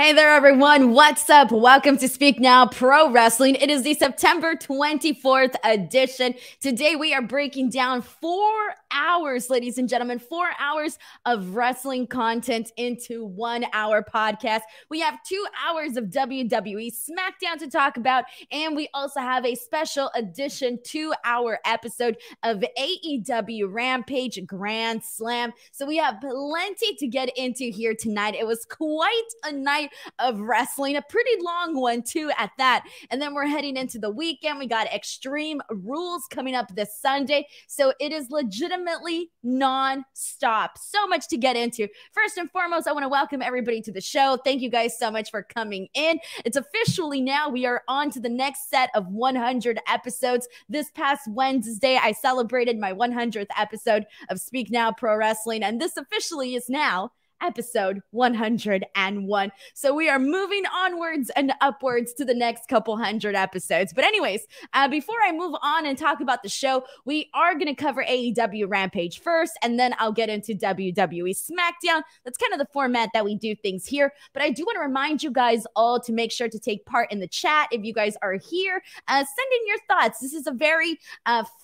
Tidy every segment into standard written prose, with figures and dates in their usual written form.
Hey there, everyone. What's up? Welcome to Speak Now Pro Wrestling. It is the September 24th edition. Today, we are breaking down 4 hours, ladies and gentlemen, 4 hours of wrestling content into 1 hour podcast. We have 2 hours of WWE Smackdown to talk about, and we also have a special edition 2-hour episode of AEW Rampage Grand Slam. So we have plenty to get into here tonight. It was quite a night of wrestling, a pretty long one too at that. And then we're heading into the weekend. We got Extreme Rules coming up this Sunday. So it is legitimately non-stop. So much to get into. First and foremost, I want to welcome everybody to the show. Thank you guys so much for coming in. It's officially now, we are on to the next set of 100 episodes. This past Wednesday, I celebrated my 100th episode of Speak Now Pro Wrestling, and this officially is now episode 101. So we are moving onwards and upwards to the next couple hundred episodes. But anyways, before I move on and talk about the show, we are going to cover AEW Rampage first, and then I'll get into WWE Smackdown. That's kind of the format that we do things here. But I do want to remind you guys all to make sure to take part in the chat. If you guys are here, send in your thoughts. This is a very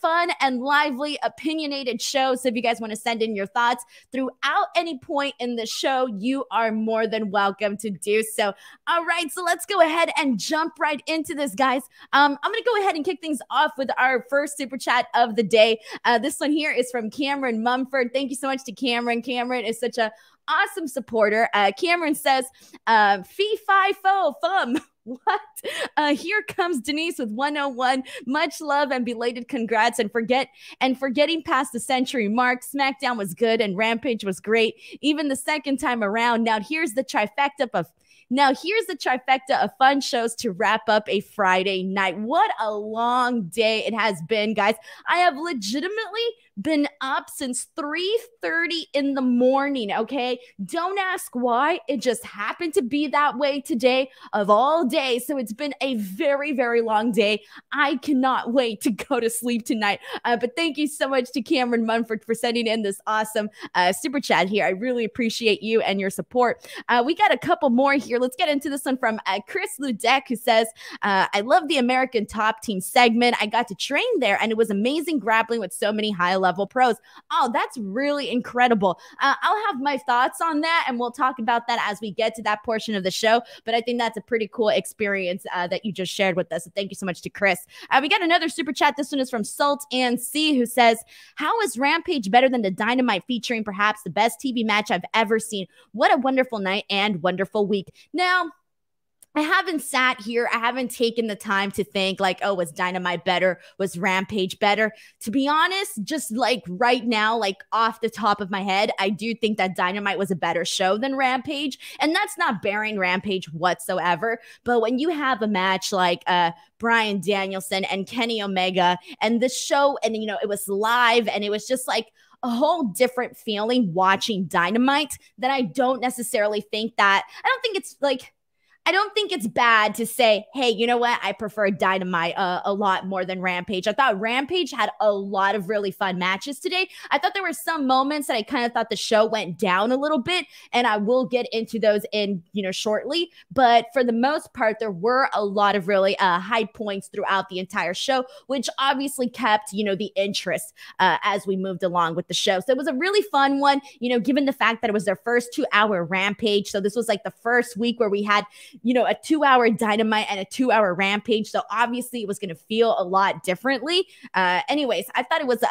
fun and lively, opinionated show. So if you guys want to send in your thoughts throughout any point in the show, you are more than welcome to do so. All right, so let's go ahead and jump right into this, guys. I'm going to go ahead and kick things off with our first super chat of the day. This one here is from Cameron Mumford. Thank you so much to Cameron. Cameron is such a awesome supporter. Cameron says, fee fi fo fum. What? Here comes Denise with 101. Much love and belated congrats. And forgetting past the century mark, SmackDown was good and Rampage was great. Even the second time around. Now here's the trifecta of fun shows to wrap up a Friday night. What a long day it has been, guys. I have legitimately been up since 3:30 in the morning, okay? Don't ask why. It just happened to be that way today of all days. So it's been a very, very long day. I cannot wait to go to sleep tonight. But thank you so much to Cameron Munford for sending in this awesome super chat here. I really appreciate you and your support. We got a couple more here. Let's get into this one from Chris Ludek, who says, I love the American Top Team segment. I got to train there, and it was amazing grappling with so many high-level pros. Oh, that's really incredible. I'll have my thoughts on that, and we'll talk about that as we get to that portion of the show. But I think that's a pretty cool experience that you just shared with us. So thank you so much to Chris. We got another super chat. This one is from Salt and C, who says, how is Rampage better than the Dynamite, featuring perhaps the best TV match I've ever seen? What a wonderful night and wonderful week. Now, I haven't sat here. I haven't taken the time to think like, oh, was Dynamite better? Was Rampage better? To be honest, just like right now, like off the top of my head, I do think that Dynamite was a better show than Rampage. And that's not bearing Rampage whatsoever. But when you have a match like Bryan Danielson and Kenny Omega and the show, and, you know, it was live and it was just like a whole different feeling watching Dynamite, that I don't necessarily think that, I don't think it's bad to say, hey, you know what? I prefer Dynamite a lot more than Rampage. I thought Rampage had a lot of really fun matches today. I thought there were some moments that I kind of thought the show went down a little bit, and I will get into those shortly. But for the most part, there were a lot of really high points throughout the entire show, which obviously kept, the interest as we moved along with the show. So it was a really fun one, given the fact that it was their first 2-hour Rampage. So this was like the first week where we had a 2-hour Dynamite and a 2-hour Rampage. So obviously it was going to feel a lot differently. Anyways, I thought it was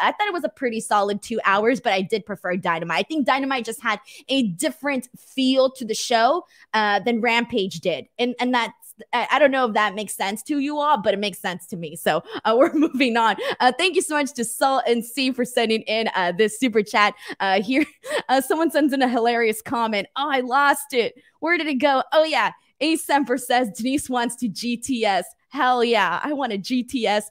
a pretty solid 2 hours, but I did prefer Dynamite. I think Dynamite just had a different feel to the show than Rampage did. And that's, I don't know if that makes sense to you all, but it makes sense to me. So we're moving on. Thank you so much to Salt and C for sending in this super chat here. Someone sends in a hilarious comment. Oh, I lost it. Where did it go? Oh, yeah. A Semper says Denise wants to GTS. Hell yeah. I want a GTS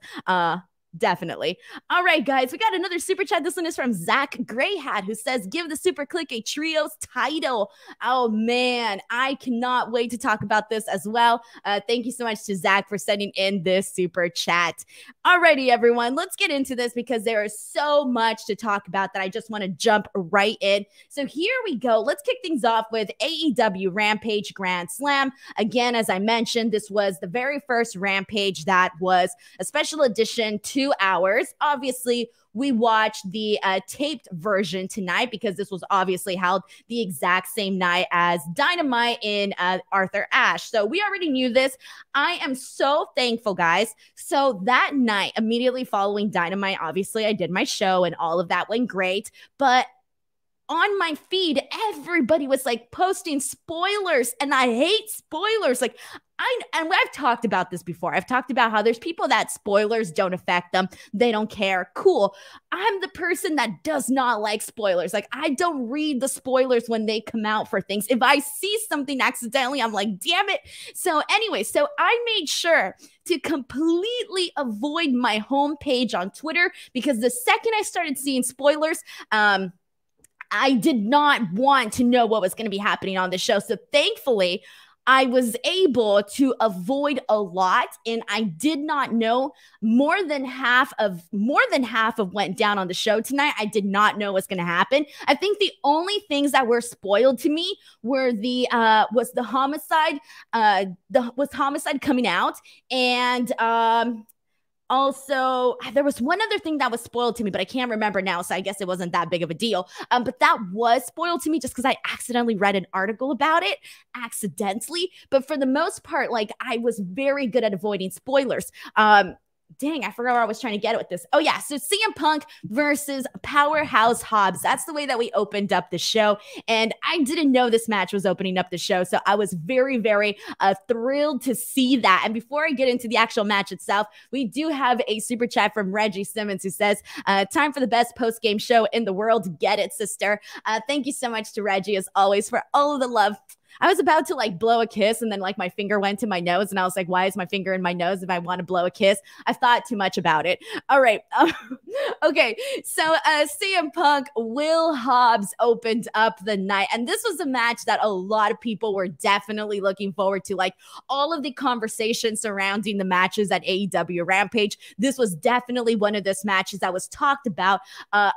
Definitely. All right, guys, we got another super chat. This one is from Zach Greyhat, who says, give the Super Click a trios title. Oh, man, I cannot wait to talk about this as well. Thank you so much to Zach for sending in this super chat. Alrighty, everyone, let's get into this because there is so much to talk about that I just want to jump right in. So here we go. Let's kick things off with AEW Rampage Grand Slam. Again, as I mentioned, this was the very first Rampage that was a special edition, 2 hours. Obviously, we watched the taped version tonight because this was obviously held the exact same night as Dynamite in Arthur Ashe. So we already knew this. I am so thankful, guys. So that night, immediately following Dynamite, obviously I did my show and all of that went great. But on my feed, everybody was like posting spoilers, and I hate spoilers. Like, I've talked about this before. I've talked about how there's people that spoilers don't affect them. They don't care. Cool. I'm the person that does not like spoilers. Like, I don't read the spoilers when they come out for things. If I see something accidentally, I'm like, damn it. So anyway, so I made sure to completely avoid my homepage on Twitter because the second I started seeing spoilers, I did not want to know what was going to be happening on the show. So thankfully, I was able to avoid a lot, and I did not know more than half of what went down on the show tonight. I did not know what's going to happen. I think the only things that were spoiled to me were the homicide coming out, and also, there was one other thing that was spoiled to me, but I can't remember now, so I guess it wasn't that big of a deal. But that was spoiled to me just because I accidentally read an article about it, accidentally. But for the most part, like, I was very good at avoiding spoilers. Dang, I forgot where I was trying to get with this. Oh, yeah. So CM Punk versus Powerhouse Hobbs. That's the way that we opened up the show. And I didn't know this match was opening up the show. So I was very, very thrilled to see that. And before I get into the actual match itself, we do have a super chat from Reggie Simmons who says, time for the best post-game show in the world. Get it, sister. Thank you so much to Reggie, as always, for all of the love. I was about to like blow a kiss, and then like my finger went to my nose, and I was like, why is my finger in my nose if I want to blow a kiss? I thought too much about it. All right. Okay. So CM Punk, Will Hobbs opened up the night, and this was a match that a lot of people were definitely looking forward to. Like, all of the conversation surrounding the matches at AEW Rampage, this was definitely one of those matches that was talked about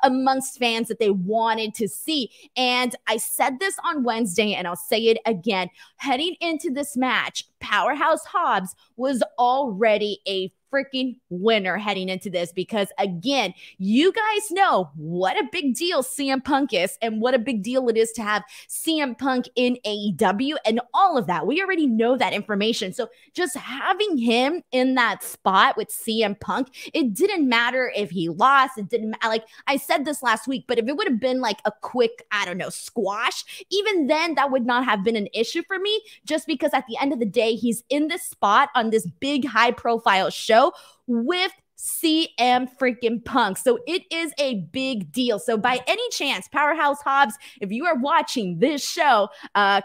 amongst fans that they wanted to see. And I said this on Wednesday, and I'll say it again. Heading into this match, Powerhouse Hobbs was already a freaking winner heading into this because, again, you guys know what a big deal CM Punk is and what a big deal it is to have CM Punk in AEW and all of that. We already know that information. So just having him in that spot with CM Punk, it didn't matter if he lost. It didn't matter. Like, I said this last week, but if it would have been like a quick, I don't know, squash, even then that would not have been an issue for me, just because at the end of the day, he's in this spot on this big high profile show with CM freaking Punk. So it is a big deal. So by any chance, Powerhouse Hobbs, if you are watching this show,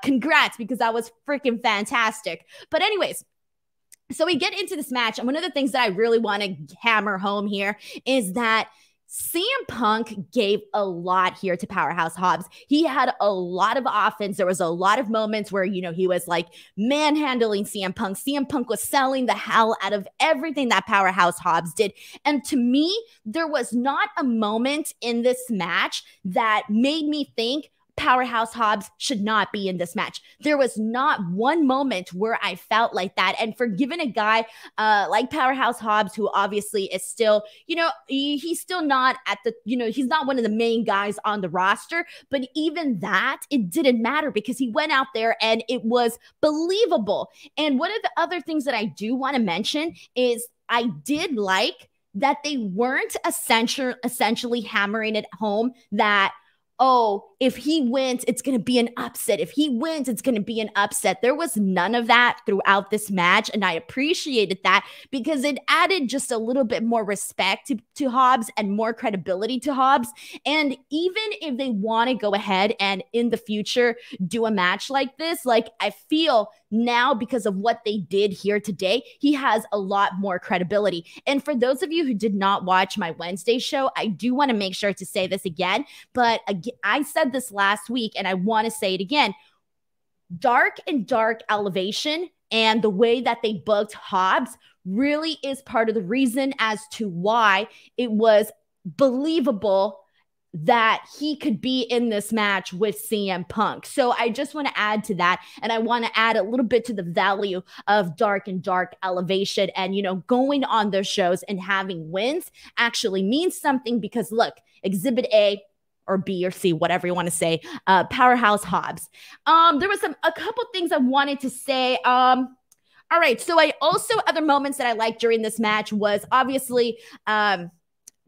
congrats, because that was freaking fantastic. But anyways, so we get into this match, and one of the things that I really want to hammer home here is that CM Punk gave a lot here to Powerhouse Hobbs. He had a lot of offense. There was a lot of moments where, you know, he was like manhandling CM Punk. CM Punk was selling the hell out of everything that Powerhouse Hobbs did. And to me, there was not a moment in this match that made me think Powerhouse Hobbs should not be in this match. There was not one moment where I felt like that. And for giving a guy like Powerhouse Hobbs, who obviously is still, you know, he's still not at the, you know, he's not one of the main guys on the roster. But even that, it didn't matter because he went out there and it was believable. And one of the other things that I do want to mention is I did like that they weren't essentially hammering it home that, oh, if he wins, it's going to be an upset. If he wins, it's going to be an upset. There was none of that throughout this match, and I appreciated that because it added just a little bit more respect to Hobbs and more credibility to Hobbs. And even if they want to go ahead and in the future do a match like this, like I feel now because of what they did here today, he has a lot more credibility. And for those of you who did not watch my Wednesday show, I do want to make sure to say this again, but again, I said this last week and I want to say it again. Dark and Dark Elevation and the way that they booked Hobbs really is part of the reason as to why it was believable that he could be in this match with CM Punk. So I just want to add to that. And I want to add a little bit to the value of Dark and Dark Elevation. And, you know, going on their shows and having wins actually means something because look, Exhibit A or B or C, whatever you want to say, Powerhouse Hobbs. There was a couple things I wanted to say. All right. So other moments that I liked during this match was obviously,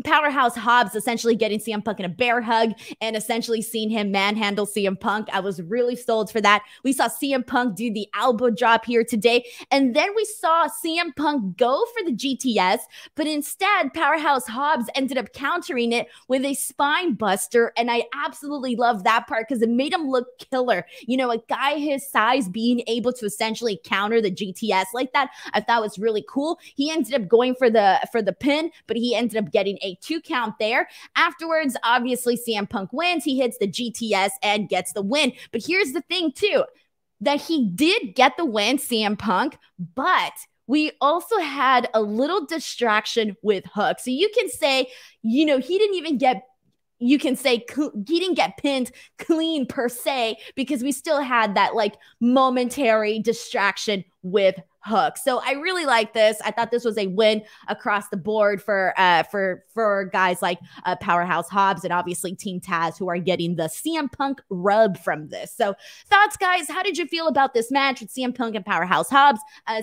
Powerhouse Hobbs essentially getting CM Punk in a bear hug and essentially seeing him manhandle CM Punk. I was really sold for that. We saw CM Punk do the elbow drop here today. And then we saw CM Punk go for the GTS, but instead Powerhouse Hobbs ended up countering it with a spine buster. And I absolutely love that part because it made him look killer. You know, a guy his size being able to essentially counter the GTS like that, I thought was really cool. He ended up going for the pin, but he ended up getting a 2 count there. Afterwards, obviously, CM Punk wins. He hits the GTS and gets the win. But here's the thing, too, that he did get the win, CM Punk, but we also had a little distraction with Hook. So you can say, you know, he didn't get pinned clean per se because we still had that like momentary distraction with Hook. So I really like this. I thought this was a win across the board for guys like Powerhouse Hobbs and obviously Team Taz, who are getting the CM Punk rub from this. So thoughts, guys? How did you feel about this match with CM Punk and Powerhouse Hobbs?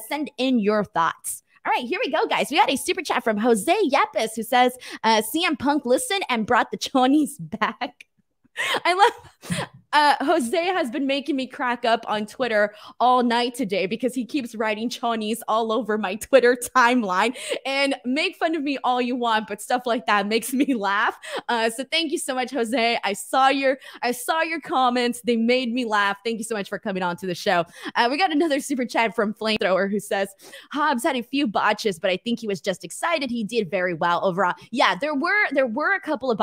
Send in your thoughts. All right, here we go, guys. We got a super chat from Jose Yepes who says, CM Punk listened and brought the chonies back. I love Jose has been making me crack up on Twitter all night today because he keeps writing chonies all over my Twitter timeline. And make fun of me all you want, but stuff like that makes me laugh. So thank you so much, Jose. I saw your comments. They made me laugh. Thank you so much for coming on to the show. We got another super chat from Flamethrower who says, Hobbs had a few botches, but I think he was just excited. He did very well overall. Yeah, there were a couple of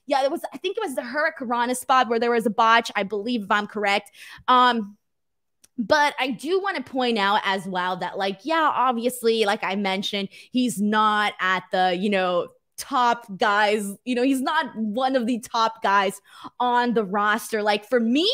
yeah, I think it was the Hurricanrana spot where there was a botch, I believe, if I'm correct. But I do want to point out as well that, like, yeah, obviously, like I mentioned, he's not at the, you know, top guys. You know, he's not one of the top guys on the roster. Like, for me,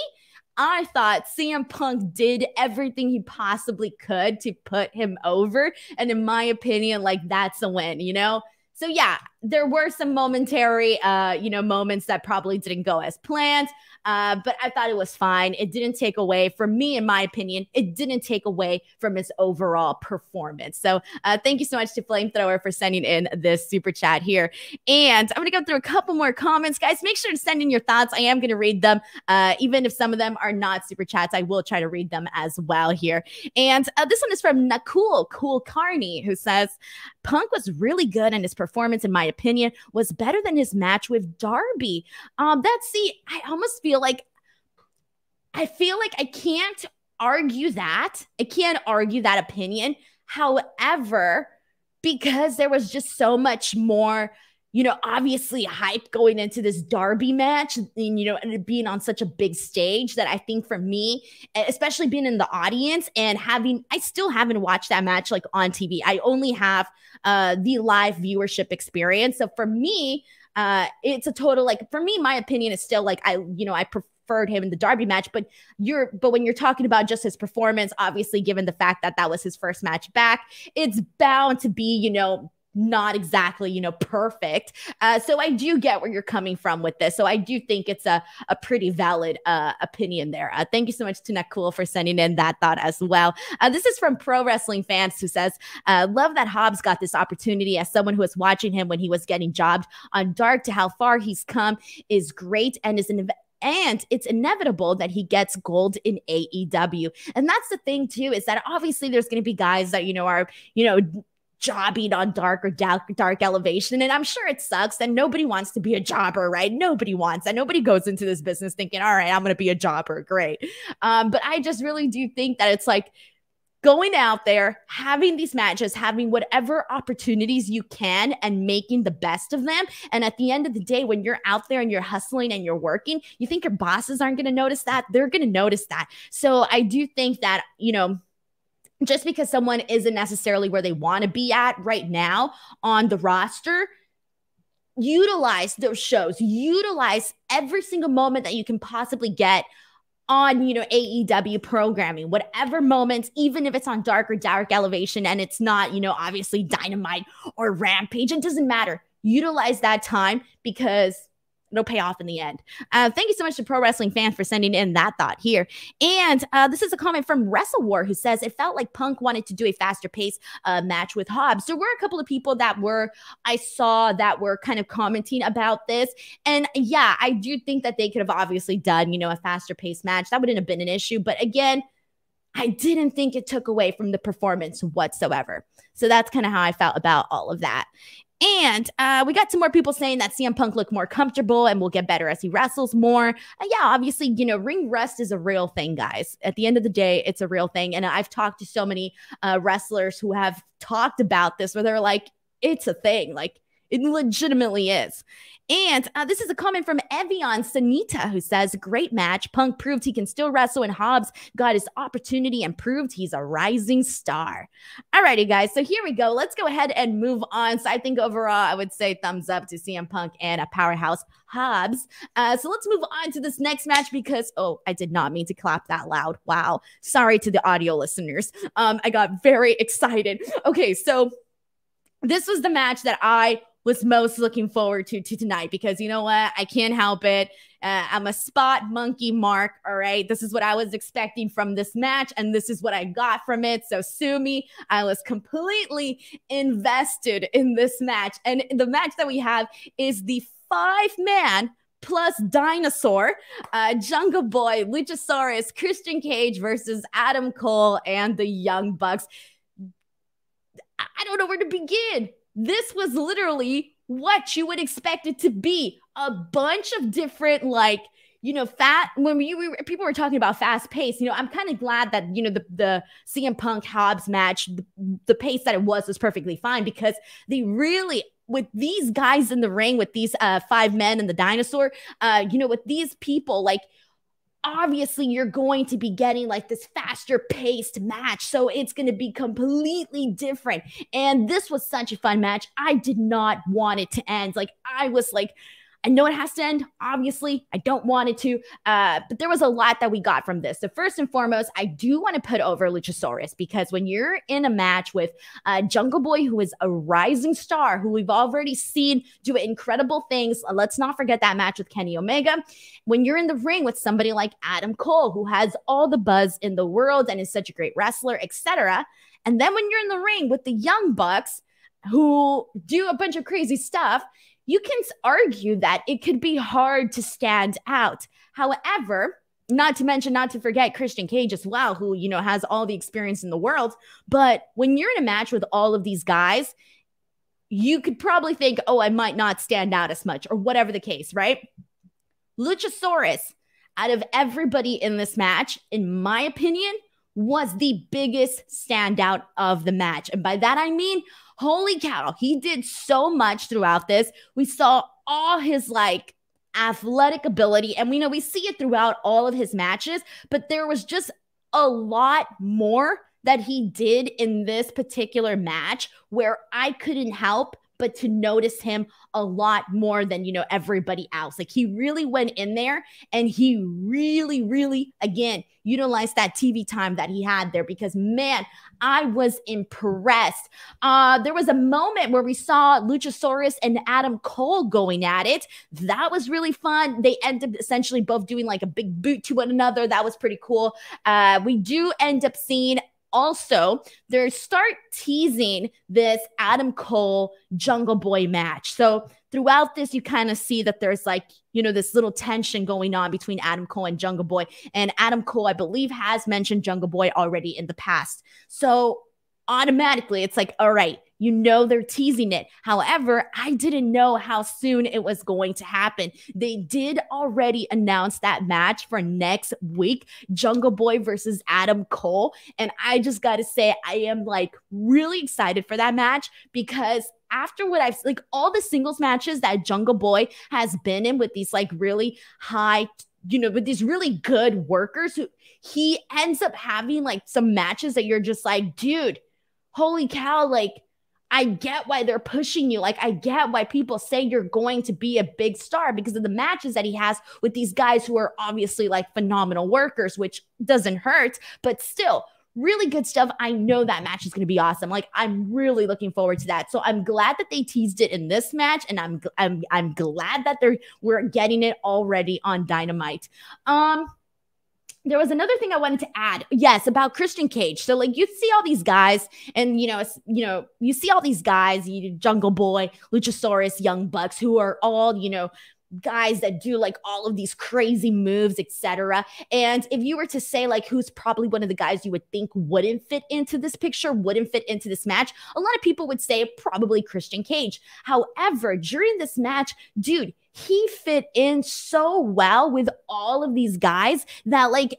I thought CM Punk did everything he possibly could to put him over. And in my opinion, like, that's a win, you know? So yeah, there were some momentary, moments that probably didn't go as planned, but I thought it was fine. It didn't take away from me, in my opinion. It didn't take away from his overall performance. So thank you so much to Flamethrower for sending in this super chat here. And I'm going to go through a couple more comments. Guys, make sure to send in your thoughts. I am going to read them. Even if some of them are not super chats, I will try to read them as well here. And this one is from Nakul Cool Carney, who says, Punk was really good and his performance, in my opinion, was better than his match with Darby. I almost feel like I can't argue that. I can't argue that opinion. However, because there was just so much more, you know, obviously hype going into this Darby match, and, you know, and it being on such a big stage that I think for me, especially being in the audience and I still haven't watched that match like on TV. I only have the live viewership experience. So for me, it's a total, like, for me, my opinion is still like, I preferred him in the Darby match, but when you're talking about just his performance, obviously, given the fact that that was his first match back, it's bound to be, you know, not exactly, perfect. So I do get where you're coming from with this. So I do think it's a pretty valid opinion there. Thank you so much to Nakul for sending in that thought as well. This is from Pro Wrestling Fans, who says, love that Hobbs got this opportunity. As someone who was watching him when he was getting jobbed on Dark, to how far he's come is great, and and it's inevitable that he gets gold in AEW. And that's the thing too, is that obviously there's going to be guys that, are, jobbing on Dark or dark elevation. And I'm sure it sucks, and nobody wants to be a jobber, right? Nobody wants that. Nobody goes into this business thinking, all right, I'm going to be a jobber. Great. But I just really do think that it's like going out there, having these matches, having whatever opportunities you can, and making the best of them. And at the end of the day, when you're out there and you're hustling and you're working, you think your bosses aren't going to notice that? They're going to notice that. So I do think that, just because someone isn't necessarily where they want to be at right now on the roster, utilize those shows, utilize every single moment that you can possibly get on, AEW programming, whatever moments, even if it's on Dark or Dark Elevation and it's not, obviously Dynamite or Rampage, it doesn't matter. Utilize that time, because it'll pay off in the end. Thank you so much to Pro Wrestling Fan for sending in that thought here. And this is a comment from Wrestle War, who says, it felt like Punk wanted to do a faster pace match with Hobbs. There were a couple of people I saw that were kind of commenting about this. And yeah, I do think that they could have obviously done, a faster pace match. That wouldn't have been an issue. But again, I didn't think it took away from the performance whatsoever. So that's kind of how I felt about all of that. And we got some more people saying that CM Punk looked more comfortable and will get better as he wrestles more. Yeah, obviously, ring rust is a real thing, guys. At the end of the day, it's a real thing. And I've talked to so many wrestlers who have talked about this, where they're like, it's a thing. Like, it legitimately is. And this is a comment from Evian Sanita, who says, great match. Punk proved he can still wrestle, and Hobbs got his opportunity and proved he's a rising star. Alrighty, guys. So here we go. Let's go ahead and move on. So I think overall, I would say thumbs up to CM Punk and a powerhouse Hobbs. So let's move on to this next match, because, oh, I did not mean to clap that loud. Wow. Sorry to the audio listeners. I got very excited. Okay, so this was the match that I was most looking forward to tonight, because you know what? I can't help it. I'm a spot monkey, Mark. All right. This is what I was expecting from this match, and this is what I got from it. So sue me. I was completely invested in this match. And the match that we have is the 5-man plus dinosaur, Jungle Boy, Luchasaurus, Christian Cage versus Adam Cole and the Young Bucks. I don't know where to begin. This was literally what you would expect it to be. A bunch of different, people were talking about fast pace, I'm kind of glad that, the CM Punk Hobbs match, the pace that it was perfectly fine, because they really, with these guys in the ring, with these 5 men and the dinosaur, with these people, obviously you're going to be getting this faster paced match. So it's going to be completely different. And this was such a fun match. I did not want it to end. I was I know it has to end. Obviously, I don't want it to. But there was a lot that we got from this. So first and foremost, I do want to put over Luchasaurus, because when you're in a match with Jungle Boy, who is a rising star, who we've already seen do incredible things. Let's not forget that match with Kenny Omega. When you're in the ring with somebody like Adam Cole, who has all the buzz in the world and is such a great wrestler, etc. And then when you're in the ring with the Young Bucks, who do a bunch of crazy stuff, you can argue that it could be hard to stand out. However, not to forget Christian Cage as well, who, has all the experience in the world. But when you're in a match with all of these guys, you could probably think, oh, I might not stand out as much, or whatever the case, right? Luchasaurus, out of everybody in this match, in my opinion, was the biggest standout of the match. And by that, I mean, holy cow, he did so much throughout this. We saw all his athletic ability, and we see it throughout all of his matches, but there was just a lot more that he did in this particular match where I couldn't help but to notice him a lot more than, everybody else. Like, he really went in there and he really, really, again, utilized that TV time that he had there, because, man, I was impressed. There was a moment where we saw Luchasaurus and Adam Cole going at it. That was really fun. They ended up essentially both doing like a big boot to one another. That was pretty cool. We do end up seeing also, they start teasing this Adam Cole Jungle Boy match. So throughout this, you kind of see that there's like, this little tension going on between Adam Cole and Jungle Boy. And Adam Cole, I believe, has mentioned Jungle Boy already in the past. So automatically, it's like, all right, they're teasing it. However, I didn't know how soon it was going to happen. They did already announce that match for next week, Jungle Boy versus Adam Cole. And I just got to say, I am like really excited for that match, because after what I've like all the singles matches that Jungle Boy has been in with these like really high, with these really good workers, he ends up having like some matches that you're just like, dude, holy cow, like, I get why they're pushing you. Like, I get why people say you're going to be a big star, because of the matches that he has with these guys who are obviously like phenomenal workers, which doesn't hurt, but still really good stuff. I know that match is going to be awesome. Like, I'm really looking forward to that. So I'm glad that they teased it in this match, and I'm glad that we're getting it already on Dynamite. There was another thing I wanted to add. Yes, about Christian Cage. So like, you see all these guys, and you see all these guys, Jungle Boy, Luchasaurus, Young Bucks, who are all, guys that do like all of these crazy moves, etc. And if you were to say like, who's probably one of the guys you would think wouldn't fit into this picture, wouldn't fit into this match, a lot of people would say probably Christian Cage. However, during this match, dude, he fit in so well with all of these guys that like,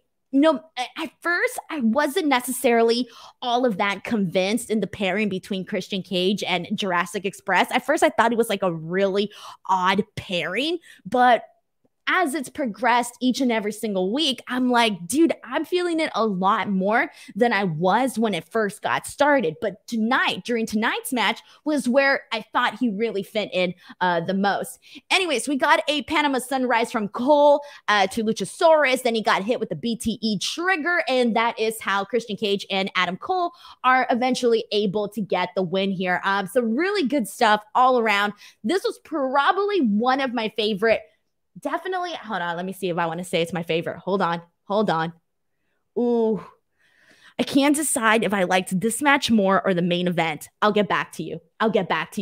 at first I wasn't necessarily all of that convinced in the pairing between Christian Cage and Jurassic Express. At first I thought it was like a really odd pairing, but as it's progressed each and every single week, I'm like, dude, I'm feeling it a lot more than I was when it first got started. But during tonight's match was where I thought he really fit in the most. Anyways, we got a Panama Sunrise from Cole to Luchasaurus. Then he got hit with the BTE trigger. And that is how Christian Cage and Adam Cole are eventually able to get the win here. So really good stuff all around. This was probably one of my favorite. Definitely. Hold on. Let me see if I want to say it's my favorite. Hold on. Ooh, I can't decide if I liked this match more or the main event. I'll get back to you,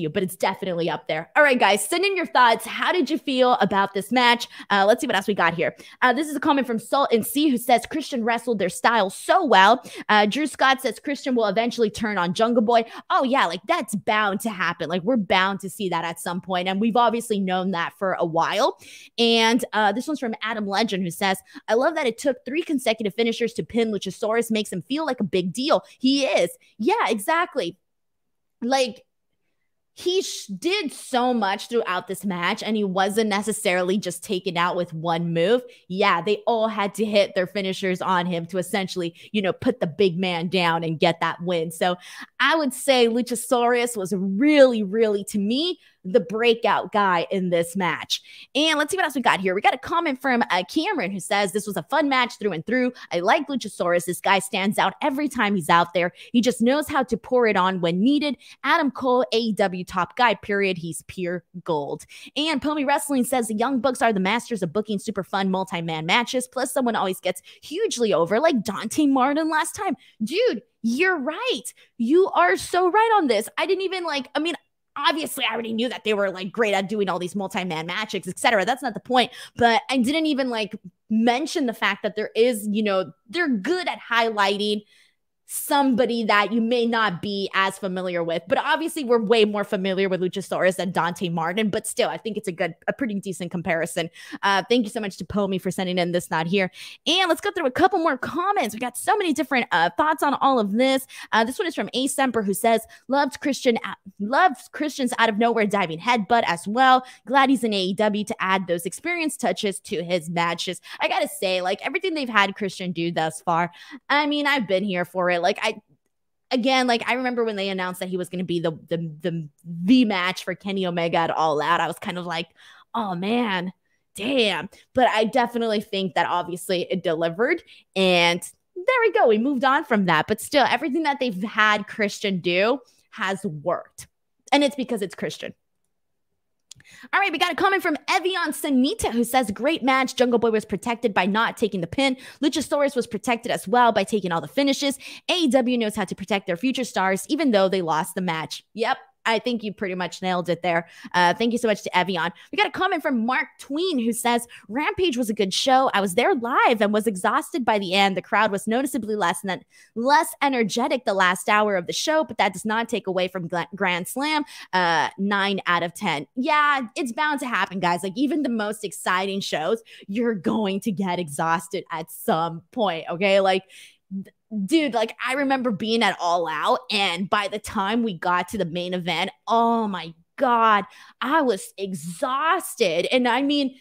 but it's definitely up there. All right, guys, send in your thoughts. How did you feel about this match? Let's see what else we got here. This is a comment from Salt and C, who says Christian wrestled their style so well. Drew Scott says Christian will eventually turn on Jungle Boy. Oh yeah, like that's bound to happen. Like, we're bound to see that at some point, and we've obviously known that for a while. And this one's from Adam Legend, who says, I love that it took 3 consecutive finishers to pin Luchasaurus. Makes him feel like a big deal. He is. Yeah, exactly. Like, he did so much throughout this match, and he wasn't necessarily just taken out with one move. Yeah, they all had to hit their finishers on him to essentially, put the big man down and get that win. So I would say Luchasaurus was really, really, to me, the breakout guy in this match. And let's see what else we got here. We got a comment from Cameron, who says, this was a fun match through and through. I like Luchasaurus. This guy stands out every time he's out there. He just knows how to pour it on when needed. Adam Cole, AEW top guy, period. He's pure gold. And Pomi Wrestling says the Young Bucks are the masters of booking super fun multi-man matches. Plus, someone always gets hugely over, like Dante Martin last time. Dude, you're right. You are so right on this. I didn't even obviously, I already knew that they were like great at doing all these multi-man matches, etc. That's not the point. But I didn't even mention the fact that there is, they're good at highlighting somebody that you may not be as familiar with. But obviously, we're way more familiar with Luchasaurus than Dante Martin. But still, I think it's a pretty decent comparison. Thank you so much to Pomi for sending in this not here. And let's go through a couple more comments. We got so many different thoughts on all of this. This one is from A. Semper, who says, loves Christian's out of nowhere diving headbutt as well. Glad he's in AEW to add those experience touches to his matches. I gotta say, everything they've had Christian do thus far, I mean, I've been here for it. again, like I remember when they announced that he was going to be the match for Kenny Omega at All Out, I was kind of like, oh man, damn. But I definitely think that obviously it delivered, and there we go. We moved on from that, but still everything that they've had Christian do has worked, and it's because it's Christian. All right, we got a comment from Evian Sanita who says, great match. Jungle Boy was protected by not taking the pin. Luchasaurus was protected as well by taking all the finishes. AEW knows how to protect their future stars, even though they lost the match. Yep. I think you pretty much nailed it there. Thank you so much to Evian. We got a comment from Mark Tween who says, Rampage was a good show. I was there live and was exhausted by the end. The crowd was noticeably less energetic the last hour of the show, but that does not take away from Grand Slam. 9 out of 10. Yeah, it's bound to happen, guys. Like even the most exciting shows, you're going to get exhausted at some point, okay? Like, dude, like I remember being at All Out, and by the time we got to the main event, oh my God, I was exhausted. And I mean,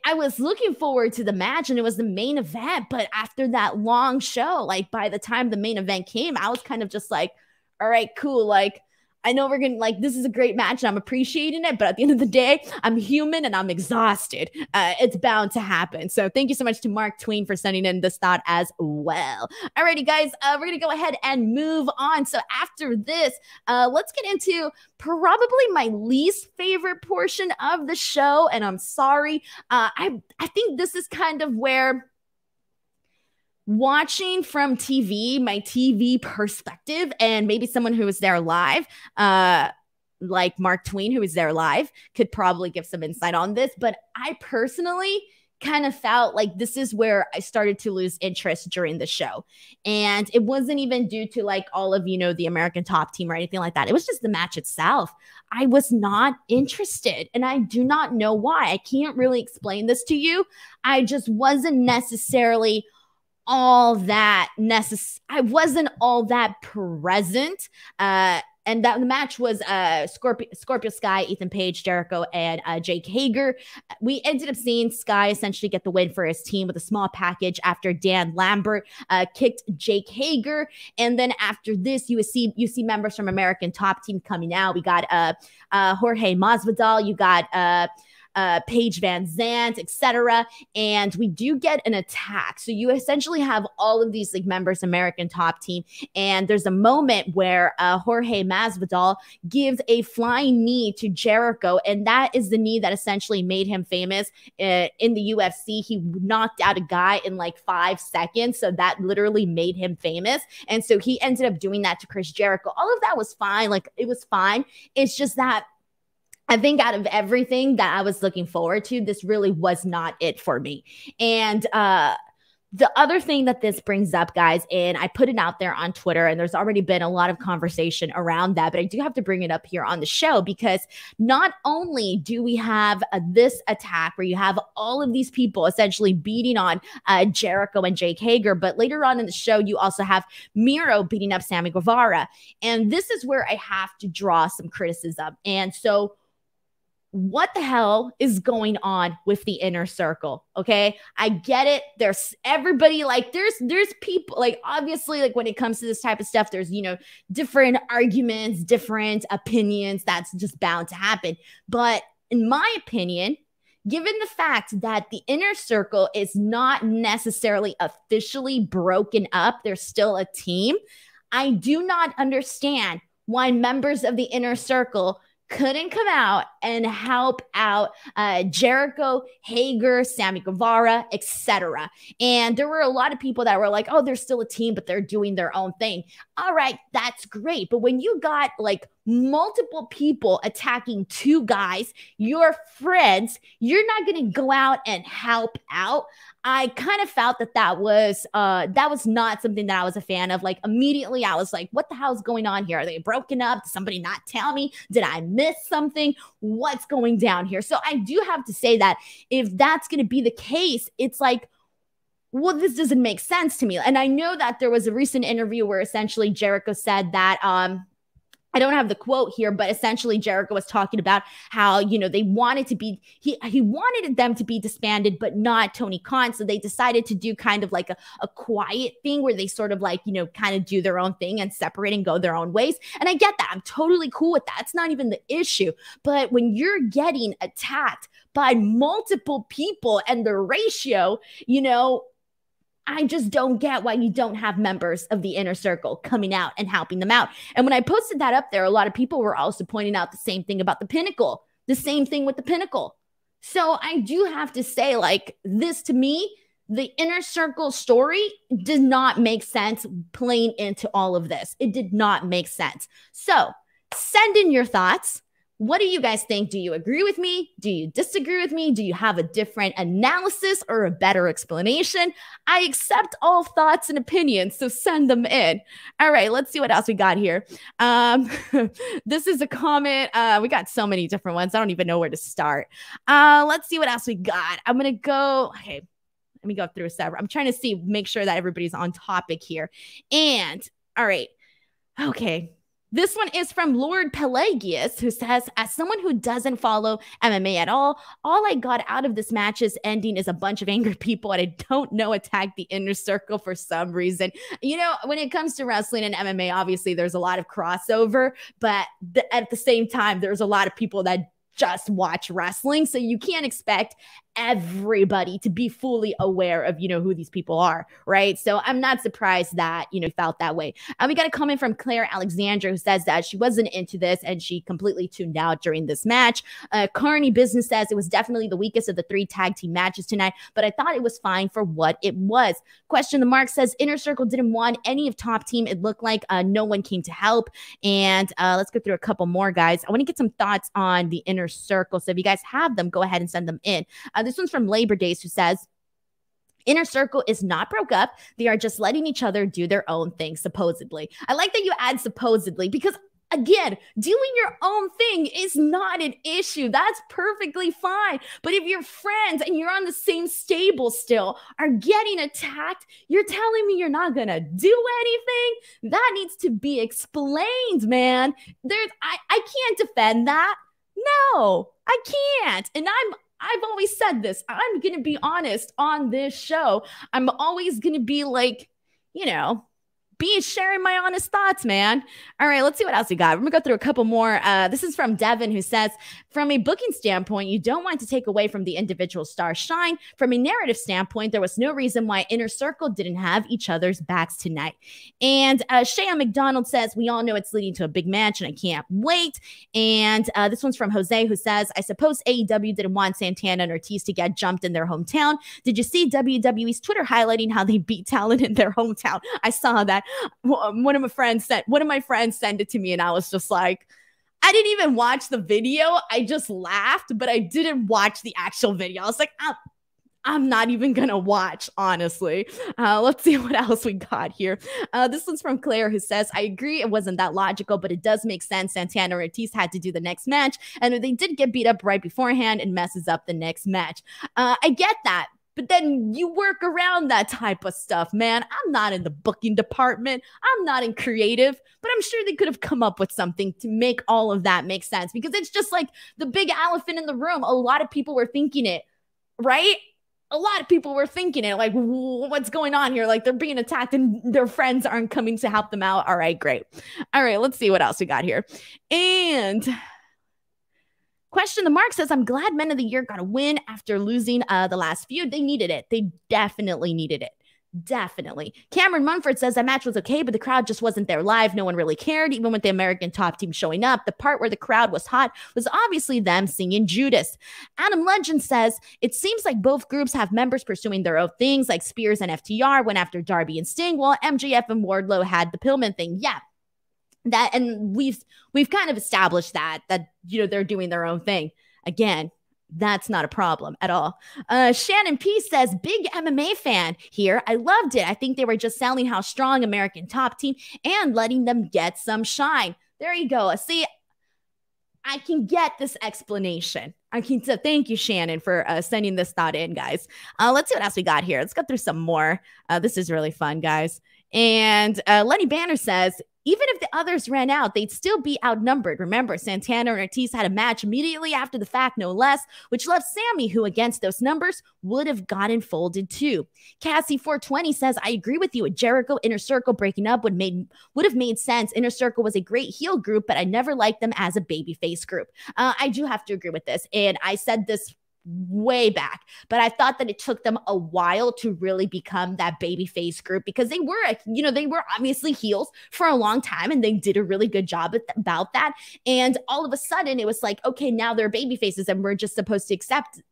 I was looking forward to the match and it was the main event, but after that long show, like by the time the main event came, I was kind of just like, all right, cool. Like, I know we're going to like, this is a great match and I'm appreciating it, but at the end of the day, I'm human and I'm exhausted. It's bound to happen. So thank you so much to Mark Tween for sending in this thought as well. Alrighty, guys, we're going to go ahead and move on. So after this, let's get into probably my least favorite portion of the show. And I'm sorry. I think this is kind of where watching from TV, my TV perspective, and maybe someone who was there live, like Mark Tween, who was there live, could probably give some insight on this. But I personally kind of felt like this is where I started to lose interest during the show. And it wasn't even due to like all of, you know, the American Top Team or anything like that. It was just the match itself. I was not interested, and I do not know why. I can't really explain this to you. I just wasn't necessarily all that I wasn't all that present. And that the match was Scorpio Sky, Ethan Page, Jericho, and Jake Hager. We ended up seeing Sky essentially get the win for his team with a small package after Dan Lambert kicked Jake Hager. And then after this, you see members from American Top Team coming out. We got Jorge Masvidal. You got Paige Van Zandt, etc. And we do get an attack. So you essentially have all of these like members, American Top Team, and there's a moment where Jorge Masvidal gives a flying knee to Jericho, and that is the knee that essentially made him famous in the UFC. He knocked out a guy in like 5 seconds, so that literally made him famous. And so he ended up doing that to Chris Jericho. All of that was fine. Like it was fine. It's just that I think out of everything that I was looking forward to, this really was not it for me. And the other thing that this brings up, guys, and I put it out there on Twitter, and there's already been a lot of conversation around that, but I do have to bring it up here on the show because not only do we have this attack where you have all of these people essentially beating on Jericho and Jake Hager, but later on in the show, you also have Miro beating up Sammy Guevara. And this is where I have to draw some criticism. And so what the hell is going on with the Inner Circle? Okay, I get it. There's everybody, like there's people, like obviously, like when it comes to this type of stuff, there's, you know, different arguments, different opinions. That's just bound to happen. But in my opinion, given the fact that the Inner Circle is not necessarily officially broken up, there's still a team. I do not understand why members of the Inner Circle couldn't come out and help out Jericho, Hager, Sammy Guevara, etc. And there were a lot of people that were like, oh, they're still a team, but they're doing their own thing. All right, that's great. But when you got like multiple people attacking two guys, your friends, you're not going to go out and help out. I kind of felt that was not something that I was a fan of. Like immediately I was like, what the hell's going on here? Are they broken up? Did somebody not tell me? Did I miss something? What's going down here? So I do have to say that if that's going to be the case, it's like, well, this doesn't make sense to me. And I know that there was a recent interview where essentially Jericho said that, I don't have the quote here, but essentially Jericho was talking about how, you know, they wanted to be, he wanted them to be disbanded, but not Tony Khan. So they decided to do kind of like a quiet thing where they sort of like, you know, kind of do their own thing and separate and go their own ways. And I get that. I'm totally cool with that. It's not even the issue. But when you're getting attacked by multiple people and the ratio, you know, I just don't get why you don't have members of the inner circle coming out and helping them out. And when I posted that up there, a lot of people were also pointing out the same thing about the Pinnacle, the same thing with the Pinnacle. So I do have to say, like, this to me, the inner circle story did not make sense playing into all of this. It did not make sense. So send in your thoughts. What do you guys think? Do you agree with me? Do you disagree with me? Do you have a different analysis or a better explanation? I accept all thoughts and opinions, so send them in. All right, let's see what else we got here. This is a comment. We got so many different ones. I don't even know where to start. Let's see what else we got. I'm going to go. Okay, let me go through several. I'm trying to make sure that everybody's on topic here. And all right. Okay. This one is from Lord Pelagius, who says, as someone who doesn't follow MMA at all I got out of this match's ending is a bunch of angry people, and I don't know, attack the inner circle for some reason. You know, when it comes to wrestling and MMA, obviously there's a lot of crossover, but at the same time, there's a lot of people that just watch wrestling. So you can't expect everybody to be fully aware of, you know, who these people are, right? So I'm not surprised that, you know, felt that way. We got a comment from Claire Alexandra, who says that she wasn't into this and she completely tuned out during this match. Carney Business says it was definitely the weakest of the 3 tag team matches tonight, but I thought it was fine for what it was. Question the Mark says Inner Circle didn't want any of top team. It looked like no one came to help. And let's go through a couple more, guys. I want to get some thoughts on the Inner Circle. So if you guys have them, go ahead and send them in. This one's from Labor Days, who says, Inner Circle is not broke up. They are just letting each other do their own thing, supposedly. I like that you add supposedly, because again, doing your own thing is not an issue. That's perfectly fine. But if your friends and you're on the same stable still are getting attacked, you're telling me you're not going to do anything? That needs to be explained, man. I can't defend that. No, I can't. And I've always said this. I'm going to be honest on this show. I'm always going to be like, you know, sharing my honest thoughts, man. All right, let's see what else we got. We're gonna go through a couple more. This is from Devin, who says, from a booking standpoint, you don't want to take away from the individual star's shine. From a narrative standpoint, there was no reason why Inner Circle didn't have each other's backs tonight. And Shea McDonald says, we all know it's leading to a big match, and I can't wait. And this one's from Jose, who says, I suppose AEW didn't want Santana and Ortiz to get jumped in their hometown. Did you see WWE's Twitter highlighting how they beat talent in their hometown? I saw that. One of my friends sent it to me, and I was just like, I didn't even watch the video. I just laughed, but I didn't watch the actual video. I was like, I'm not even gonna watch, honestly. Let's see what else we got here. This one's from Claire, who says, I agree it wasn't that logical, but it does make sense. Santana and Ortiz had to do the next match, and they did get beat up right beforehand and messes up the next match. I get that. But then you work around that type of stuff, man. I'm not in the booking department. I'm not in creative, but I'm sure they could have come up with something to make all of that make sense, because it's just like the big elephant in the room. A lot of people were thinking it, right? A lot of people were thinking it, like, what's going on here? Like, they're being attacked and their friends aren't coming to help them out. All right, great. All right, let's see what else we got here. And Question the Mark says, I'm glad Men of the Year got a win after losing the last feud. They needed it. They definitely needed it. Definitely. Cameron Munford says that match was okay, but the crowd just wasn't there live. No one really cared, even with the American top team showing up. The part where the crowd was hot was obviously them singing Judas. Adam Legend says, it seems like both groups have members pursuing their own things, like Spears and FTR went after Darby and Sting, while MJF and Wardlow had the Pillman thing. Yeah. That, and we've kind of established that you know, they're doing their own thing. Again, that's not a problem at all. Shannon P says, big MMA fan here. I loved it. I think they were just selling how strong American top team and letting them get some shine. There you go. See, I can get this explanation. So thank you, Shannon, for sending this thought in, guys. Let's see what else we got here. Let's go through some more. This is really fun, guys. And Lenny Banner says, even if the others ran out, they'd still be outnumbered. Remember, Santana and Ortiz had a match immediately after the fact, no less, which left Sammy, who against those numbers would have gotten folded too. Cassie420 says, I agree with you. A Jericho Inner Circle breaking up would have made sense. Inner Circle was a great heel group, but I never liked them as a babyface group. I do have to agree with this. And I said this way back, but I thought that it took them a while to really become that babyface group, because they were obviously heels for a long time, and they did a really good job about that. And all of a sudden it was like, okay, now they're babyfaces and we're just supposed to accept.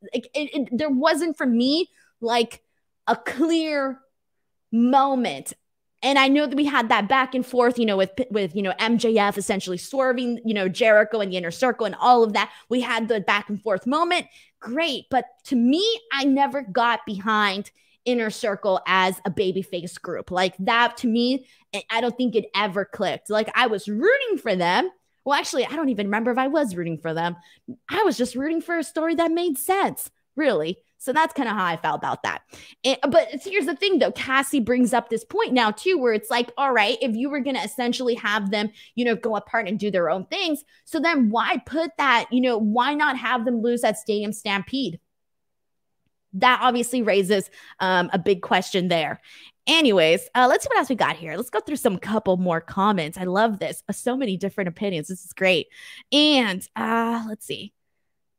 There wasn't, for me, like a clear moment. And I know that we had that back and forth, with MJF essentially swerving, Jericho and the Inner Circle and all of that. We had the back and forth moment. Great. But to me, I never got behind Inner Circle as a babyface group. Like that, to me, I don't think it ever clicked. Like I was rooting for them. Well, actually, I don't even remember if I was rooting for them. I was just rooting for a story that made sense, really. So that's kind of how I felt about that. But here's the thing, though. Cassie brings up this point now, too, where it's like, all right, if you were going to essentially have them, go apart and do their own things, so then why put that, why not have them lose that Stadium Stampede? That obviously raises a big question there. Anyways, let's see what else we got here. Let's go through some couple more comments. I love this. So many different opinions. This is great. And let's see.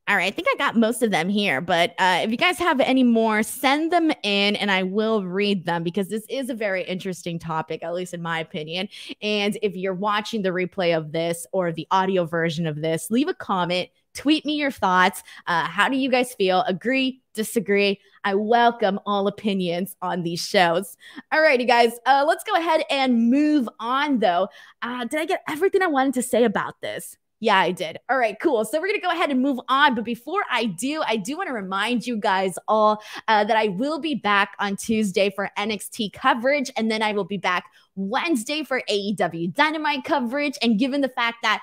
All right, I think I got most of them here, but if you guys have any more, send them in and I will read them, because this is a very interesting topic, at least in my opinion. And if you're watching the replay of this or the audio version of this, leave a comment, tweet me your thoughts. How do you guys feel? Agree, disagree? I welcome all opinions on these shows. All righty, guys, let's go ahead and move on, though. Did I get everything I wanted to say about this? Yeah, I did. All right, cool. So we're going to go ahead and move on. But before I do want to remind you guys all that I will be back on Tuesday for NXT coverage. And then I will be back Wednesday for AEW Dynamite coverage. And given the fact that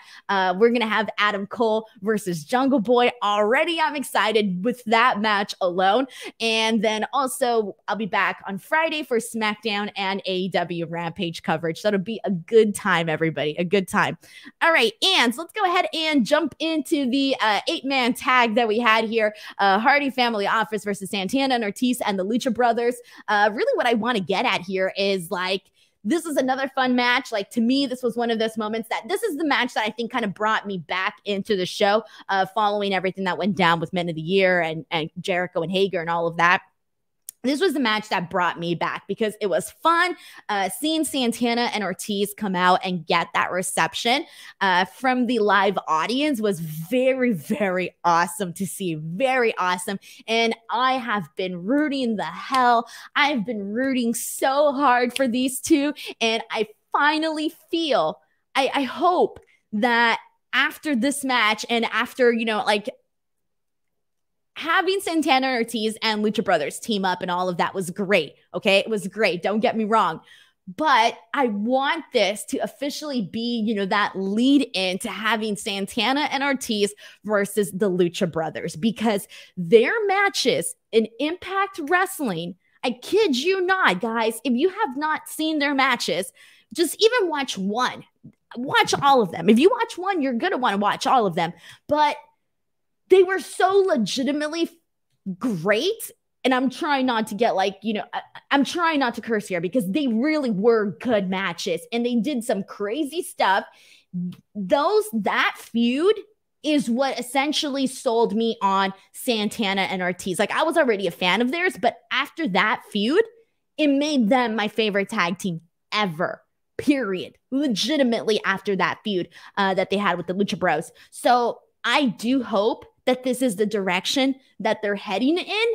we're going to have Adam Cole versus Jungle Boy already, I'm excited with that match alone. And then also I'll be back on Friday for SmackDown and AEW Rampage coverage. So it'll be a good time, everybody, a good time. All right, and so let's go ahead and jump into the 8-man tag that we had here. Hardy Family Office versus Santana and Ortiz and the Lucha Brothers. Really what I want to get at here is, like, this is another fun match. Like, to me, this was one of those moments that this is the match that I think kind of brought me back into the show following everything that went down with Men of the Year and Jericho and Hager and all of that. This was the match that brought me back because it was fun seeing Santana and Ortiz come out and get that reception from the live audience. Was very, very awesome to see. Very awesome. And I have been rooting the hell. I've been rooting so hard for these two. And I finally feel, I hope that after this match and after, having Santana and Ortiz and Lucha Brothers team up and all of that was great. Okay, it was great. Don't get me wrong. But I want this to officially be, that lead in to having Santana and Ortiz versus the Lucha Brothers, because their matches in Impact Wrestling, I kid you not, guys, if you have not seen their matches, just even watch one. Watch all of them. If you watch one, you're going to want to watch all of them. But they were so legitimately great. And I'm trying not to get I'm trying not to curse here because they really were good matches and they did some crazy stuff. That feud is what essentially sold me on Santana and Ortiz. Like, I was already a fan of theirs, but after that feud, it made them my favorite tag team ever. Period. Legitimately after that feud that they had with the Lucha Bros. So I do hope that this is the direction that they're heading in.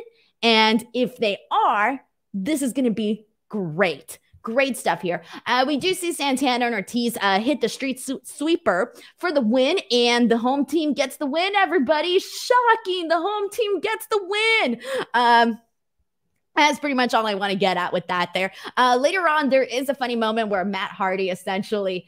And if they are, this is going to be great. Great stuff here. We do see Santana and Ortiz hit the street sweeper for the win, and the home team gets the win, everybody. Shocking. The home team gets the win. That's pretty much all I want to get at with that there. Later on, there is a funny moment where Matt Hardy essentially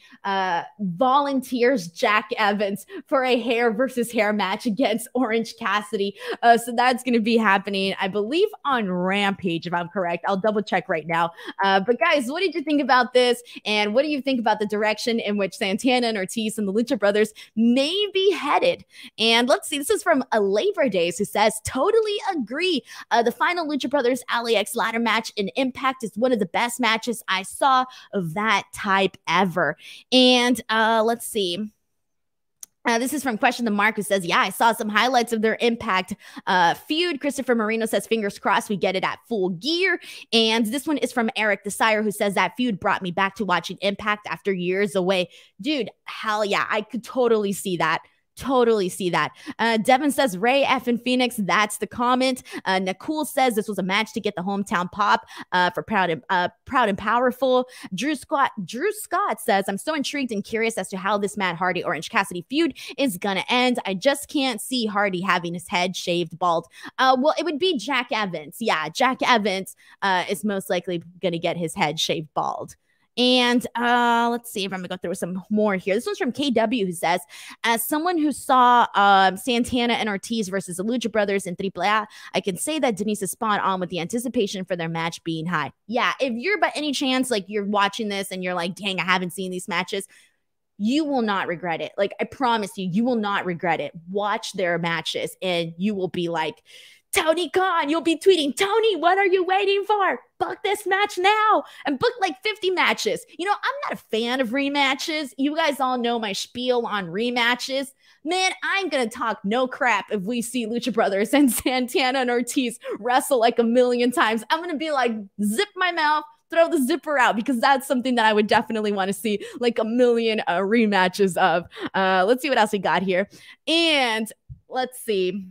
volunteers Jack Evans for a hair versus hair match against Orange Cassidy. So that's going to be happening, I believe, on Rampage, if I'm correct. I'll double check right now. But guys, what did you think about this? And what do you think about the direction in which Santana and Ortiz and the Lucha Brothers may be headed? And let's see, this is from Labor Days, who says, totally agree. The final Lucha Brothers LAX ladder match in Impact is one of the best matches I saw of that type ever. And let's see. This is from Question the Mark, who says, yeah, I saw some highlights of their Impact feud. Christopher Marino says, fingers crossed we get it at Full Gear. And this one is from Eric Desire, who says, that feud brought me back to watching Impact after years away. Dude, hell yeah, I could totally see that. Totally see that. Devin says, Ray F and Phoenix. That's the comment. Nicole says this was a match to get the hometown pop for Proud and Powerful. Drew Scott says, I'm so intrigued and curious as to how this Matt Hardy Orange Cassidy feud is gonna end. I just can't see Hardy having his head shaved bald. Well, it would be Jack Evans. Yeah, Jack Evans is most likely gonna get his head shaved bald. And let's see if I'm going to go through some more here. This one's from KW, who says, as someone who saw Santana and Ortiz versus the Lucha Brothers in AAA, I can say that Denise is spot on with the anticipation for their match being high. Yeah, if you're by any chance, like you're watching this and you're like, dang, I haven't seen these matches, you will not regret it. Like, I promise you, you will not regret it. Watch their matches and you will be like, Tony Khan, you'll be tweeting, Tony, what are you waiting for? Book this match now and book like 50 matches. You know, I'm not a fan of rematches. You guys all know my spiel on rematches. Man, I'm going to talk no crap if we see Lucha Brothers and Santana and Ortiz wrestle like a million times. I'm going to be like, zip my mouth, throw the zipper out, because that's something that I would definitely want to see like a million rematches of. Let's see what else we got here. And let's see.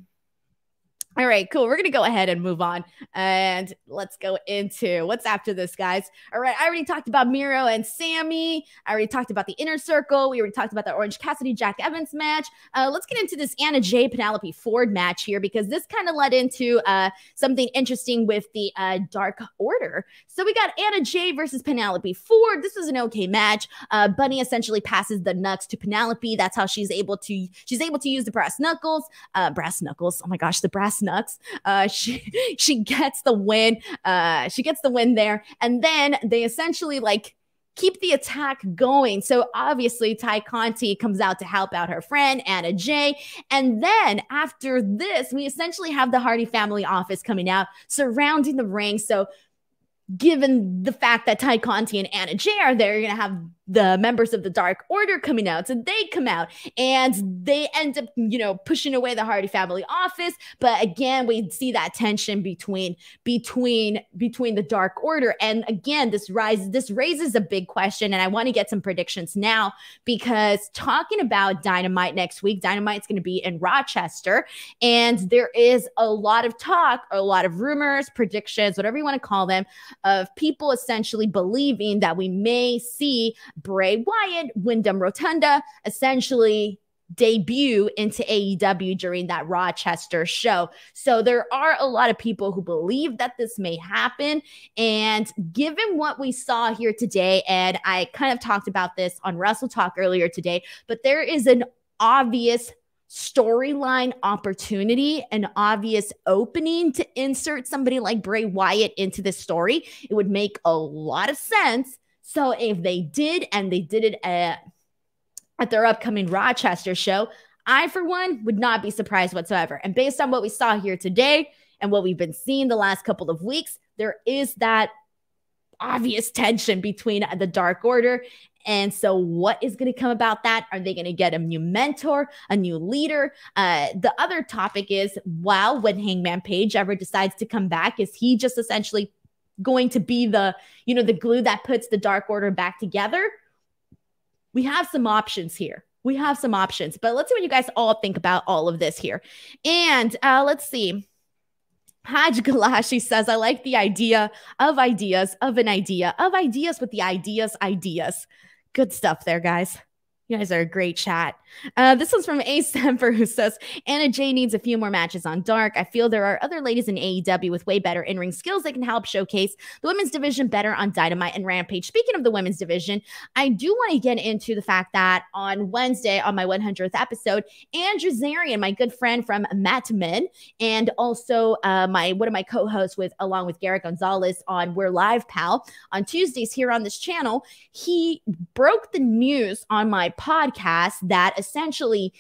All right, cool. We're going to go ahead and move on, and let's go into what's after this, guys. All right, I already talked about Miro and Sammy. I already talked about the Inner Circle. We already talked about the Orange Cassidy Jack Evans match. Let's get into this Anna Jay Penelope Ford match here, because this kind of led into something interesting with the Dark Order. So we got Anna Jay versus Penelope Ford. This is an okay match. Bunny essentially passes the Nux to Penelope. That's how she's able to use the brass knuckles. Oh my gosh, the brass Nuts. She gets the win. She gets the win there, and then they essentially like keep the attack going. So obviously Ty Conti comes out to help out her friend Anna Jay, and then after this, we essentially have the Hardy family office coming out surrounding the ring. So given the fact that Ty Conti and Anna Jay are there, you're going to have the members of the Dark Order coming out. So they come out and they end up, you know, pushing away the Hardy family office. But again, we see that tension between the Dark Order. And again, this raises a big question. And I want to get some predictions now, because talking about Dynamite next week, Dynamite's going to be in Rochester. And there is a lot of talk, a lot of rumors, predictions, whatever you want to call them, of people essentially believing that we may see Bray Wyatt, Wyndham Rotunda essentially debut into AEW during that Rochester show. So there are a lot of people who believe that this may happen. And given what we saw here today, and I kind of talked about this on Wrestle Talk earlier today, but there is an obvious storyline opportunity, an obvious opening to insert somebody like Bray Wyatt into this story. It would make a lot of sense. So if they did, and they did it at their upcoming Rochester show, I, for one, would not be surprised whatsoever. And based on what we saw here today and what we've been seeing the last couple of weeks, there is that obvious tension between the Dark Order. And so what is going to come about that? Are they going to get a new mentor, a new leader? The other topic is, well, when Hangman Page ever decides to come back, is he just essentially going to be the glue that puts the Dark Order back together? We have some options here. But let's see what you guys all think about all of this here. And let's see. Haj Galashi says, I like the idea of ideas, of an idea, of ideas with the ideas. Good stuff there, guys. You guys are a great chat. This one's from A. Semper, who says, Anna Jay needs a few more matches on Dark. I feel there are other ladies in AEW with way better in-ring skills that can help showcase the women's division better on Dynamite and Rampage. Speaking of the women's division, I do want to get into the fact that on Wednesday, on my 100th episode, Andrew Zarian, my good friend from Matt Men, and also one of my co-hosts along with Garrett Gonzalez on We're Live Pal on Tuesdays here on this channel, he broke the news on my podcast that essentially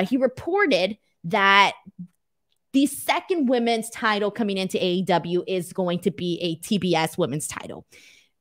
he reported that the second women's title coming into AEW is going to be a TBS women's title.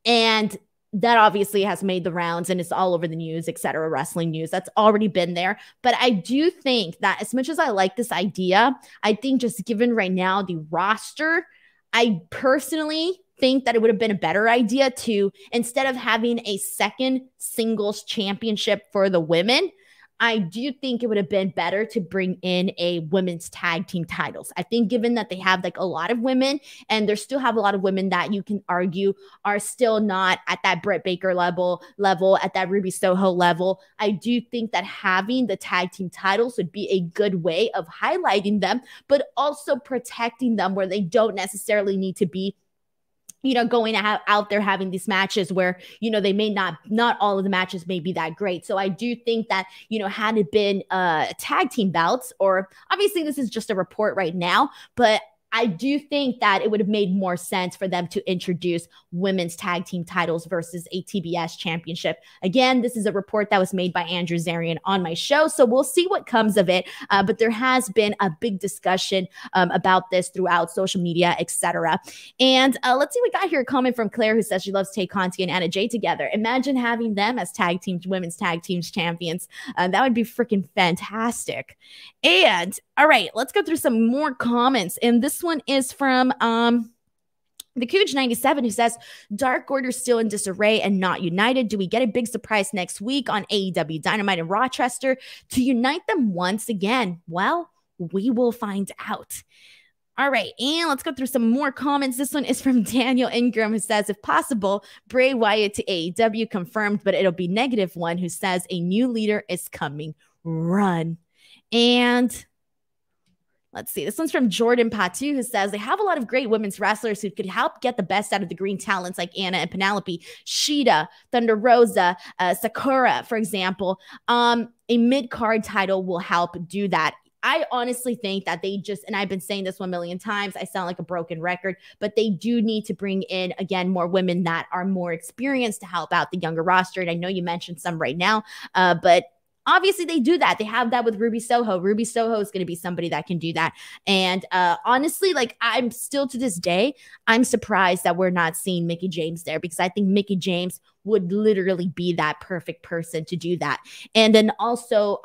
And that obviously has made the rounds and it's all over the news, etc. Wrestling news. That's already been there. But I do think that as much as I like this idea, I think just given right now the roster, I personally think that it would have been a better idea to, instead of having a second singles championship for the women, I do think it would have been better to bring in a women's tag team titles. I think given that they have like a lot of women and they still have a lot of women that you can argue are still not at that Britt Baker level, at that Ruby Soho level, I do think that having the tag team titles would be a good way of highlighting them, but also protecting them where they don't necessarily need to be, you know, going out there having these matches where, you know, they may not all of the matches may be that great. So I do think that, you know, had it been tag team bouts, or obviously this is just a report right now, but I do think that it would have made more sense for them to introduce women's tag team titles versus a TBS championship. Again, this is a report that was made by Andrew Zarian on my show, so we'll see what comes of it. But there has been a big discussion about this throughout social media, etc. And let's see, we got here a comment from Claire who says she loves Tay Conti and Anna Jay together. Imagine having them as women's tag teams champions. That would be freaking fantastic. And all right, let's go through some more comments. And this one is from the Cooge 97, who says, Dark Order still in disarray and not united. Do we get a big surprise next week on AEW Dynamite and Rochester to unite them once again? Well, we will find out. All right, and let's go through some more comments. This one is from Daniel Ingram, who says, if possible, Bray Wyatt to AEW confirmed, but it'll be -1, who says a new leader is coming. Run. And let's see. This one's from Jordan Patu, who says they have a lot of great women's wrestlers who could help get the best out of the green talents like Anna and Penelope, Sheeta, Thunder Rosa, Sakura, for example. A mid-card title will help do that. I honestly think that they just, and I've been saying this 1 million times, I sound like a broken record, but they do need to bring in, again, more women that are more experienced to help out the younger roster. And I know you mentioned some right now, but obviously, they do that. They have that with Ruby Soho. Ruby Soho is going to be somebody that can do that. And honestly, like, I'm still to this day, I'm surprised that we're not seeing Mickie James there, because I think Mickie James would literally be that perfect person to do that. And then also,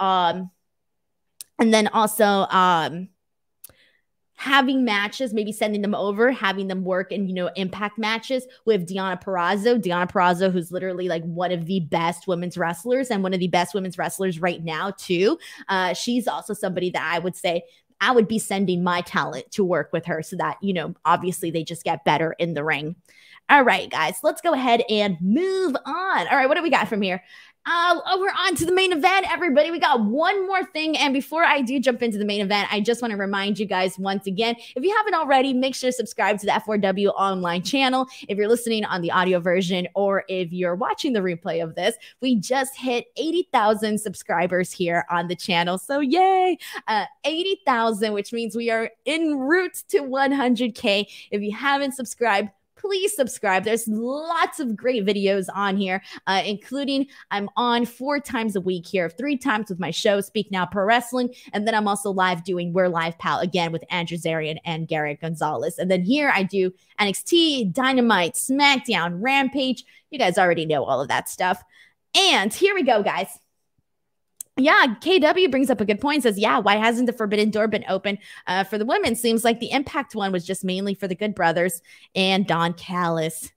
having matches, maybe sending them over, having them work in, you know, impact matches with Deonna Purrazzo, who's literally like one of the best women's wrestlers and one of the best women's wrestlers right now too. She's also somebody that I would say I would be sending my talent to work with her so that, you know, obviously they just get better in the ring. All right, guys, let's go ahead and move on. All right, what do we got from here? We're on to the main event, everybody. We got one more thing. And before I do jump into the main event, I just want to remind you guys once again, if you haven't already, make sure to subscribe to the F4W online channel. If you're listening on the audio version or if you're watching the replay of this, we just hit 80,000 subscribers here on the channel. So yay, 80,000, which means we are en route to 100K. If you haven't subscribed, please subscribe. There's lots of great videos on here, including I'm on 4 times a week here, 3 times with my show, Speak Now Pro Wrestling. And then I'm also live doing We're Live Pal again with Andrew Zarian and Garrett Gonzalez. And then here I do NXT, Dynamite, Smackdown, Rampage. You guys already know all of that stuff. And here we go, guys. Yeah, KW brings up a good point. Says, yeah, why hasn't the Forbidden Door been open for the women? Seems like the Impact one was just mainly for the Good Brothers and Don Callis.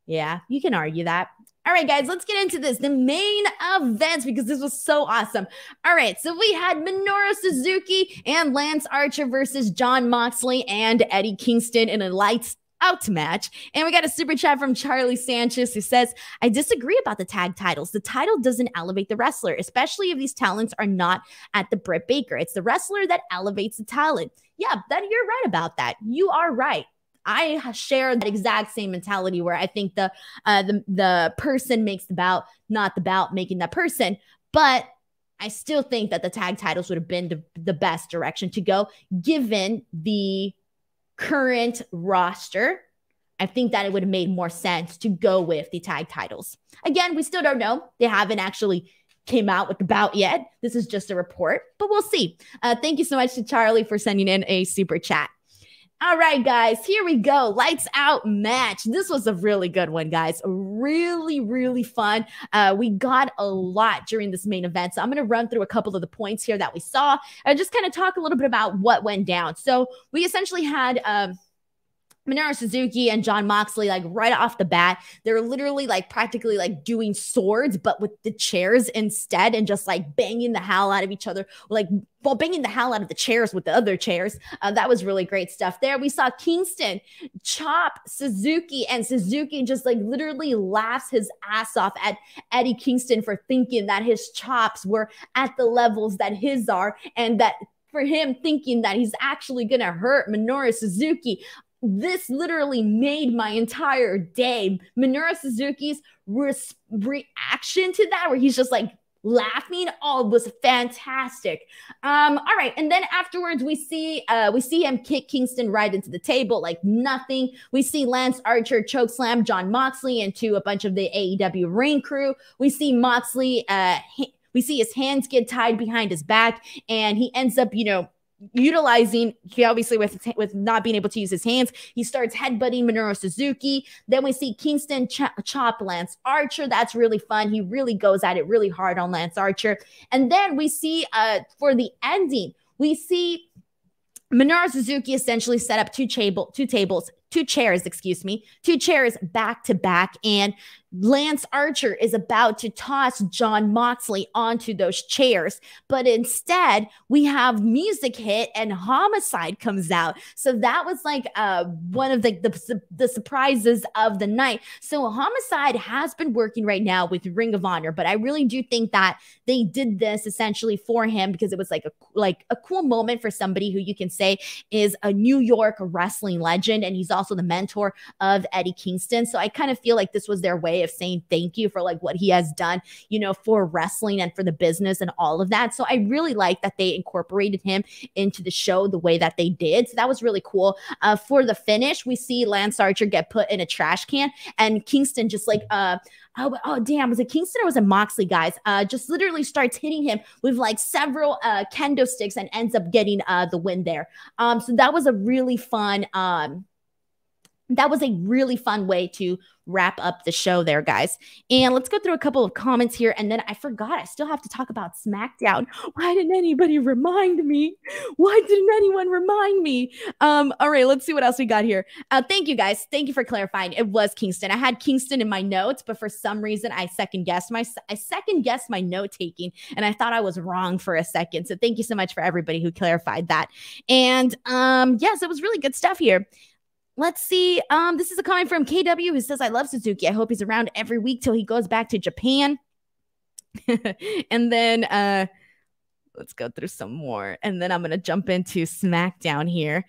Yeah, you can argue that. All right, guys, let's get into this. The main events, because this was so awesome. All right, so we had Minoru Suzuki and Lance Archer versus Jon Moxley and Eddie Kingston in a lights outmatch. And we got a super chat from Charlie Sanchez who says, I disagree about the tag titles. The title doesn't elevate the wrestler, especially if these talents are not at the Britt Baker. It's the wrestler that elevates the talent. Yeah, then you're right about that. You are right. I share that exact same mentality where I think the person makes the bout, not the bout making that person. But I still think that the tag titles would have been the best direction to go, given the current roster. I think that it would have made more sense to go with the tag titles. Again, we still don't know. They haven't actually came out with the bout yet. This is just a report, but we'll see. Thank you so much to Charlie for sending in a super chat. All right, guys, here we go. Lights out match. This was a really good one, guys. Really, really fun. We got a lot during this main event. So I'm going to run through a couple of the points here that we saw and just kind of talk a little bit about what went down. So we essentially had Minoru Suzuki and Jon Moxley, like right off the bat, they're literally like practically like doing swords, but with the chairs instead, and just like banging the hell out of each other, like banging the hell out of the chairs with the other chairs. That was really great stuff there. We saw Kingston chop Suzuki, and Suzuki just like literally laughs his ass off at Eddie Kingston for thinking that his chops were at the levels that his are, and that for him thinking that he's actually going to hurt Minoru Suzuki. This literally made my entire day. Minoru Suzuki's reaction to that, where he's just like laughing, was fantastic. All right, and then afterwards we see him kick Kingston right into the table like nothing. We see Lance Archer chokeslam Jon Moxley into a bunch of the AEW ring crew. We see Moxley, we see his hands get tied behind his back, and he ends up, utilizing, he obviously with not being able to use his hands, he starts headbutting Minoru Suzuki. Then we see Kingston chop Lance Archer. That's really fun. He really goes at it really hard on Lance Archer. And then we see for the ending, we see Minoru Suzuki essentially set up two chairs back to back, and Lance Archer is about to toss Jon Moxley onto those chairs, but instead we have music hit and Homicide comes out. So that was like one of the surprises of the night. So Homicide has been working right now with Ring of Honor, but I really do think that they did this essentially for him because it was like a cool moment for somebody who you can say is a New York wrestling legend, and he's also the mentor of Eddie Kingston. So I kind of feel like this was their way of saying thank you for like what he has done, for wrestling and for the business and all of that. So I really like that they incorporated him into the show the way that they did. So that was really cool. For the finish, we see Lance Archer get put in a trash can, and Kingston just like, oh damn, was it Kingston or was it Moxley, guys? Just literally starts hitting him with like several kendo sticks and ends up getting the win there. So that was a really fun way to wrap up the show there, guys. And let's go through a couple of comments here. And then I forgot, I still have to talk about SmackDown. Why didn't anybody remind me? Why didn't anyone remind me? All right, let's see what else we got here. Thank you, guys. Thank you for clarifying. It was Kingston. I had Kingston in my notes, but for some reason I second guessed my note taking, and I thought I was wrong for a second. So thank you so much for everybody who clarified that. And yes, it was really good stuff here. Let's see. This is a comment from KW who says, I love Suzuki. I hope he's around every week till he goes back to Japan. And then let's go through some more. And then I'm going to jump into SmackDown here.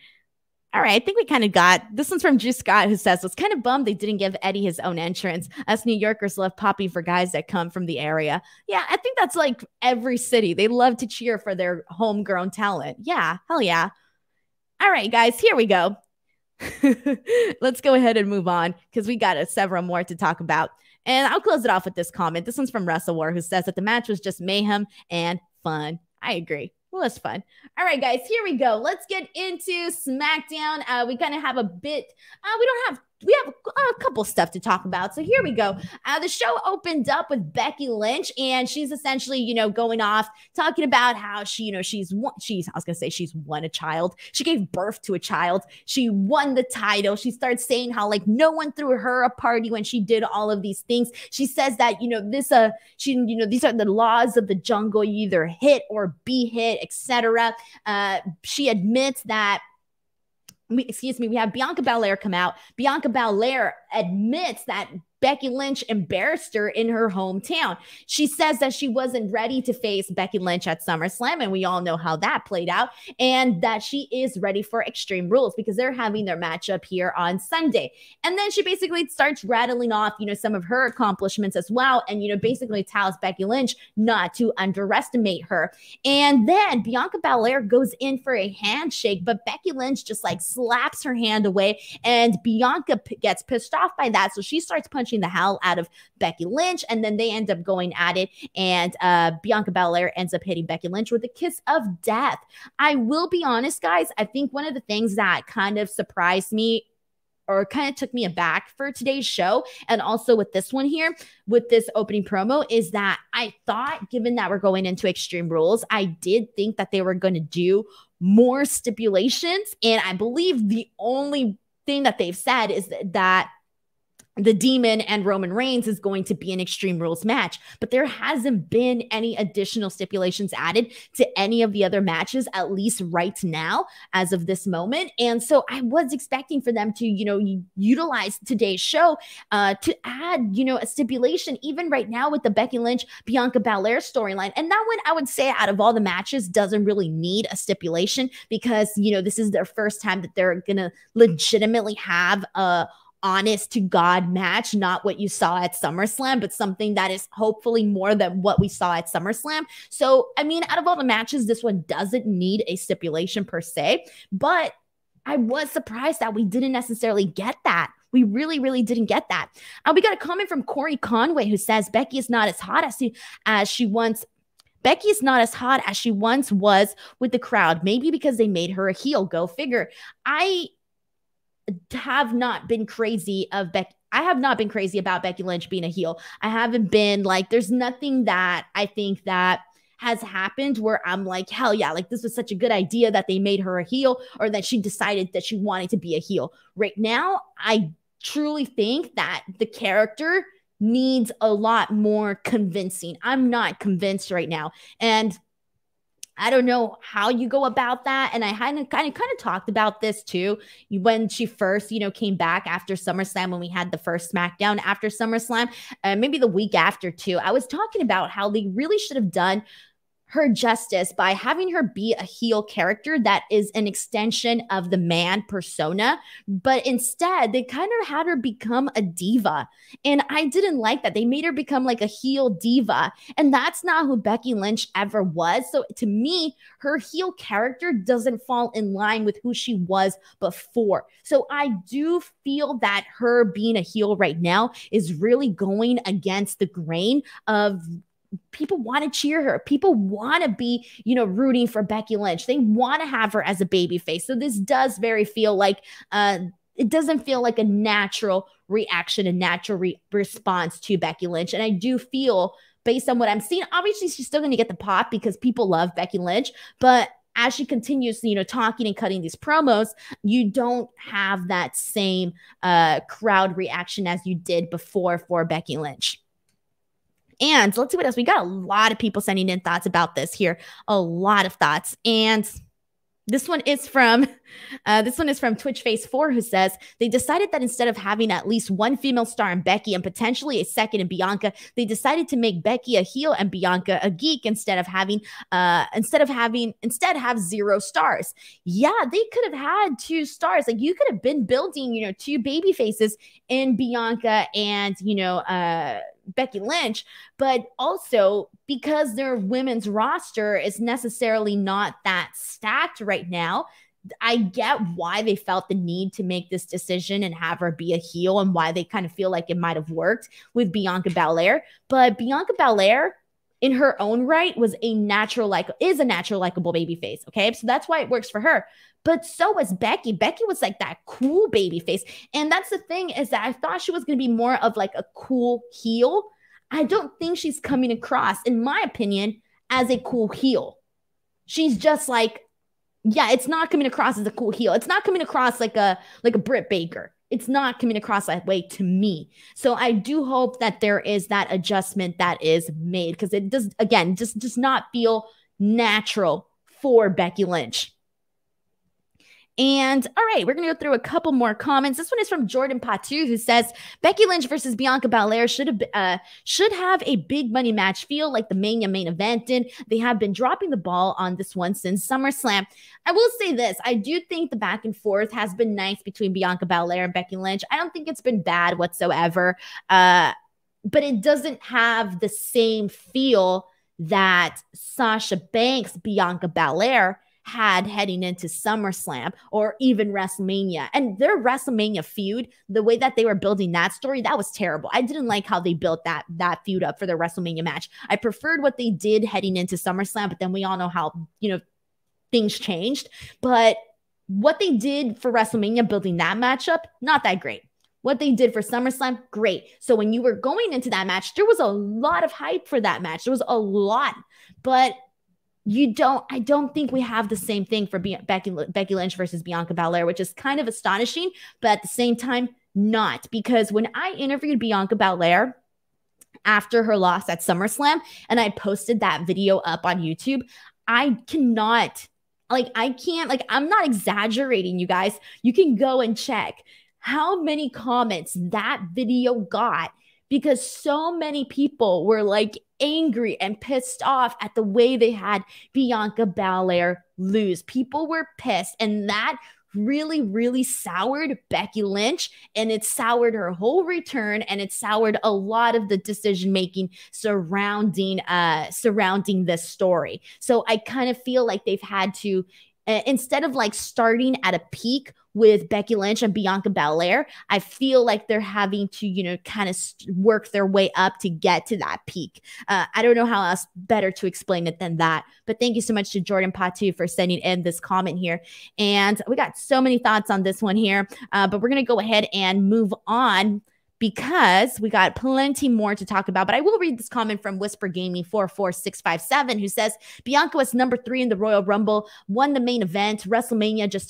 All right, I think we kind of got, this one's from Drew Scott, who says, was kind of bummed they didn't give Eddie his own entrance. Us New Yorkers love popping for guys that come from the area. Yeah, I think that's like every city. They love to cheer for their homegrown talent. Yeah, hell yeah. All right, guys, here we go. Let's go ahead and move on because we got several more to talk about. And I'll close it off with this comment. This one's from WrestleWar, who says that the match was just mayhem and fun. I agree. Well, it's fun. All right, guys, here we go. Let's get into SmackDown. We kind of have a bit, we have a couple stuff to talk about. So here we go. The show opened up with Becky Lynch, and she's essentially, going off talking about how she's won a child. She gave birth to a child. She won the title. She starts saying how like no one threw her a party when she did all of these things. She says that, these are the laws of the jungle. You either hit or be hit, etc. She admits that we have Bianca Belair come out. Bianca Belair admits that Becky Lynch embarrassed her in her hometown. She says that she wasn't ready to face Becky Lynch at SummerSlam, and we all know how that played out, and that she is ready for Extreme Rules because they're having their matchup here on Sunday. And then she basically starts rattling off, some of her accomplishments as well, and, basically tells Becky Lynch not to underestimate her. And then Bianca Belair goes in for a handshake, but Becky Lynch just like slaps her hand away, and Bianca gets pissed off by that, so she starts punching the hell out of Becky Lynch, and then they end up going at it, and Bianca Belair ends up hitting Becky Lynch with a kiss of death. I will be honest, guys, I think one of the things that kind of surprised me or kind of took me aback for today's show, and also with this one here, with this opening promo, is that I thought, given that we're going into Extreme Rules, I did think that they were going to do more stipulations, and I believe the only thing that they've said is that the Demon and Roman Reigns is going to be an Extreme Rules match, but there hasn't been any additional stipulations added to any of the other matches, at least right now, as of this moment. And so I was expecting for them to, utilize today's show to add, a stipulation, even right now with the Becky Lynch, Bianca Belair storyline. And that one, I would say, out of all the matches, doesn't really need a stipulation because, this is their first time that they're going to legitimately have a honest to God match, not what you saw at SummerSlam, but something that is hopefully more than what we saw at SummerSlam. So, out of all the matches, this one doesn't need a stipulation per se, but I was surprised that we didn't necessarily get that. We really, really didn't get that. We got a comment from Corey Conway who says Becky is not as hot as she once was with the crowd. Maybe because they made her a heel. Go figure. I have not been crazy about Becky Lynch being a heel. I haven't been like, there's nothing that I think that has happened where I'm like, hell yeah, like this was such a good idea that they made her a heel or that she decided that she wanted to be a heel. Right now, I truly think that the character needs a lot more convincing. I'm not convinced right now. And I don't know how you go about that. And I kind of talked about this too when she first, came back after SummerSlam, when we had the first SmackDown after SummerSlam, maybe the week after too. I was talking about how they really should have done her justice by having her be a heel character that is an extension of the man persona, but instead they kind of had her become a diva, and I didn't like that. They made her become like a heel diva, and that's not who Becky Lynch ever was. So to me, her heel character doesn't fall in line with who she was before. So I do feel that her being a heel right now is really going against the grain of people want to cheer her. People want to be, rooting for Becky Lynch. They want to have her as a babyface. So this does feel like, it doesn't feel like a natural reaction, a natural response to Becky Lynch. And I do feel, based on what I'm seeing, obviously she's still going to get the pop because people love Becky Lynch, but as she continues, talking and cutting these promos, you don't have that same crowd reaction as you did before for Becky Lynch. And let's see what else. We got a lot of people sending in thoughts about this here. A lot of thoughts. And this one is from TwitchFace4, who says they decided that instead of having at least one female star in Becky and potentially a second in Bianca, they decided to make Becky a heel and Bianca a geek instead have 0 stars. Yeah, they could have had 2 stars. Like you could have been building, 2 baby faces in Bianca and Becky Lynch, but also because their women's roster is necessarily not that stacked right now, I get why they felt the need to make this decision and have her be a heel and why they kind of feel like it might have worked with Bianca Belair. But Bianca Belair, in her own right, is a natural likable babyface. Okay, so that's why it works for her. But so was Becky. Becky was like that cool babyface. And that's the thing, is that I thought she was going to be more of like a cool heel. I don't think she's coming across, in my opinion, as a cool heel. She's just like, yeah, it's not coming across as a cool heel. It's not coming across like a Britt Baker. It's not coming across that way to me. So I do hope that there is that adjustment that is made, because it does, again, just does not feel natural for Becky Lynch. And all right, we're going to go through a couple more comments. This one is from Jordan Patu, who says Becky Lynch versus Bianca Belair should have a big money match feel like the Mania main event did. They have been dropping the ball on this one since SummerSlam. I will say this. I do think the back and forth has been nice between Bianca Belair and Becky Lynch. I don't think it's been bad whatsoever, but it doesn't have the same feel that Sasha Banks, Bianca Belair had heading into SummerSlam or even WrestleMania. And their WrestleMania feud, the way that they were building that story, that was terrible. I didn't like how they built that feud up for their WrestleMania match. I preferred what they did heading into SummerSlam, but then we all know how, things changed. But what they did for WrestleMania, building that matchup, not that great. What they did for SummerSlam, great. So when you were going into that match, there was a lot of hype for that match. There was a lot, but I don't think we have the same thing for Becky Lynch versus Bianca Belair, which is kind of astonishing, but at the same time, not. Because when I interviewed Bianca Belair after her loss at SummerSlam, and I posted that video up on YouTube, I'm not exaggerating, you guys. You can go and check how many comments that video got, because so many people were like angry and pissed off at the way they had Bianca Belair lose. People were pissed, and that really, really soured Becky Lynch, and it soured her whole return, and it soured a lot of the decision-making surrounding this story. So I kind of feel like they've had to, instead of like starting at a peak with Becky Lynch and Bianca Belair, I feel like they're having to, kind of work their way up to get to that peak. I don't know how else better to explain it than that. But thank you so much to Jordan Patu for sending in this comment here. And we got so many thoughts on this one here, but we're going to go ahead and move on, because we got plenty more to talk about. But I will read this comment from Whisper Gaming 44657, who says Bianca was number 3 in the Royal Rumble, won the main event, WrestleMania, just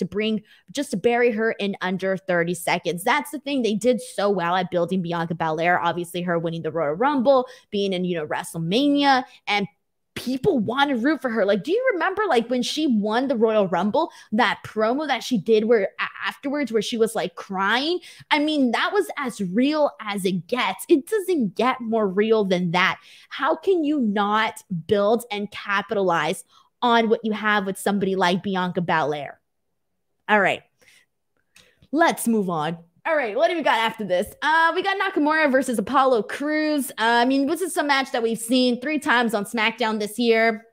to bury her in under 30 seconds. That's the thing. They did so well at building Bianca Belair. Obviously, her winning the Royal Rumble, being in, WrestleMania, and people want to root for her. Like, do you remember like when she won the Royal Rumble, that promo that she did where afterwards, where she was like crying? I mean, that was as real as it gets. It doesn't get more real than that. How can you not build and capitalize on what you have with somebody like Bianca Belair? All right, let's move on. All right, what do we got after this? We got Nakamura versus Apollo Crews. This is some match that we've seen 3 times on SmackDown this year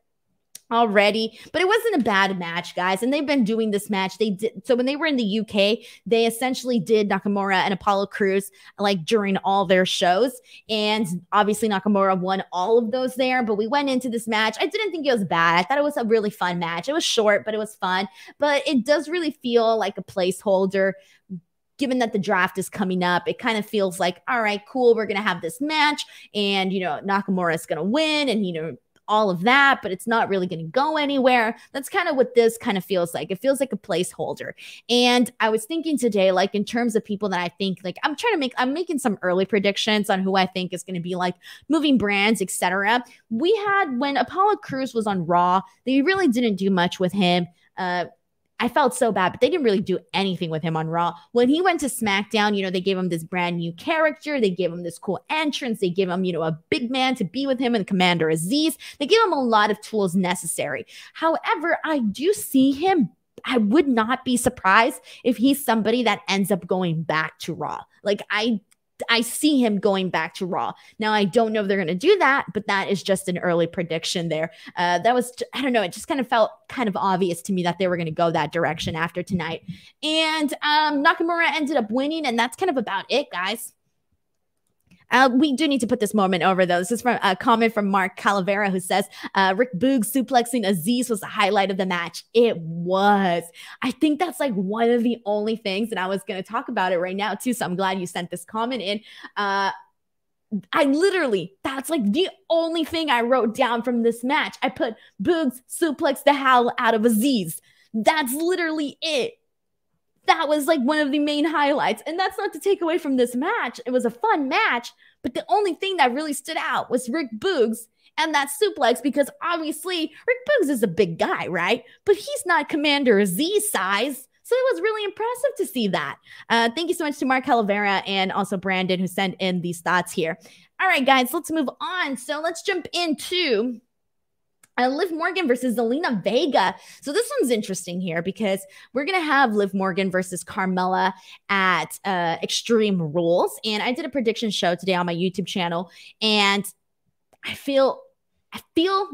already, but it wasn't a bad match, guys. And they've been doing this match. So when they were in the UK, they essentially did Nakamura and Apollo Crews like during all their shows. And obviously Nakamura won all of those there, but we went into this match. I didn't think it was bad. I thought it was a really fun match. It was short, but it was fun. But it does really feel like a placeholder. Given that the draft is coming up, it kind of feels like, all right, cool, we're going to have this match, and, Nakamura is going to win, and, all of that, but it's not really going to go anywhere. That's kind of what this kind of feels like. It feels like a placeholder. And I was thinking today, like in terms of people that I think, like I'm making some early predictions on who I think is going to be like moving brands, etc. We had, when Apollo Crews was on Raw, they really didn't do much with him. I felt so bad, but they didn't really do anything with him on Raw. When he went to SmackDown, they gave him this brand new character. They gave him this cool entrance. They gave him, a big man to be with him and Commander Aziz. They gave him a lot of tools necessary. However, I do see him. I would not be surprised if he's somebody that ends up going back to Raw. Like, I see him going back to Raw. Now, I don't know if they're going to do that, but that is just an early prediction there. I don't know. It just kind of felt kind of obvious to me that they were going to go that direction after tonight. And Nakamura ended up winning, and that's kind of about it, guys. We do need to put this moment over, though. This is from a comment from Mark Calavera, who says, Rick Boogs suplexing Aziz was the highlight of the match. It was. I think that's like one of the only things, and I was going to talk about it right now, too, so I'm glad you sent this comment in. That's like the only thing I wrote down from this match. I put Boogs suplex the hell out of Aziz. That's literally it. That was like one of the main highlights. And that's not to take away from this match. It was a fun match. But the only thing that really stood out was Rick Boogs and that suplex, because obviously Rick Boogs is a big guy, right? But he's not Commander Aziz size. So it was really impressive to see that. Thank you so much to Mark Calavera and also Brandon who sent in these thoughts here. All right, guys, let's move on. So let's jump into Liv Morgan versus Zelina Vega. So this one's interesting here because we're going to have Liv Morgan versus Carmella at Extreme Rules. And I did a prediction show today on my YouTube channel, and I feel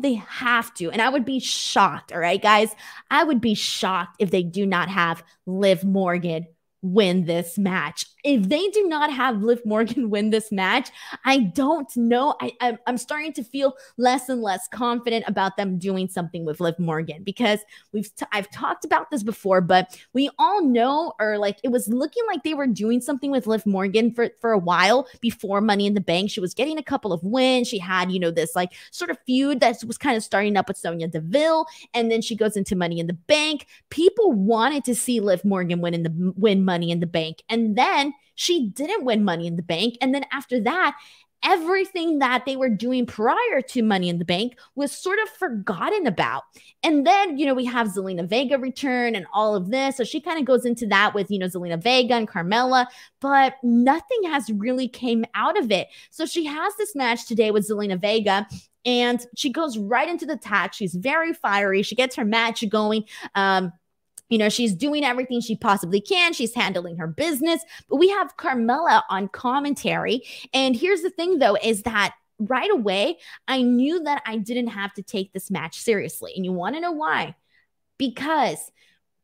they have to. And I would be shocked, all right, guys? I would be shocked if they do not have Liv Morgan win this match. If they do not have Liv Morgan win this match, I don't know. I'm starting to feel less and less confident about them doing something with Liv Morgan because I've talked about this before, but we all know, or like it was looking like they were doing something with Liv Morgan for a while before Money in the Bank. She was getting a couple of wins. She had, this like sort of feud that was kind of starting up with Sonya Deville, and then she goes into Money in the Bank. People wanted to see Liv Morgan win Money in the Bank, and then she didn't win Money in the Bank. And then after that, everything that they were doing prior to Money in the Bank was sort of forgotten about. And then, we have Zelina Vega return and all of this. So she kind of goes into that with, Zelina Vega and Carmella, but nothing has really came out of it. So she has this match today with Zelina Vega, and she goes right into the attack. She's very fiery. She gets her match going. She's doing everything she possibly can. She's handling her business. But we have Carmella on commentary. And here's the thing, though, is that right away, I knew that I didn't have to take this match seriously. And you want to know why? Because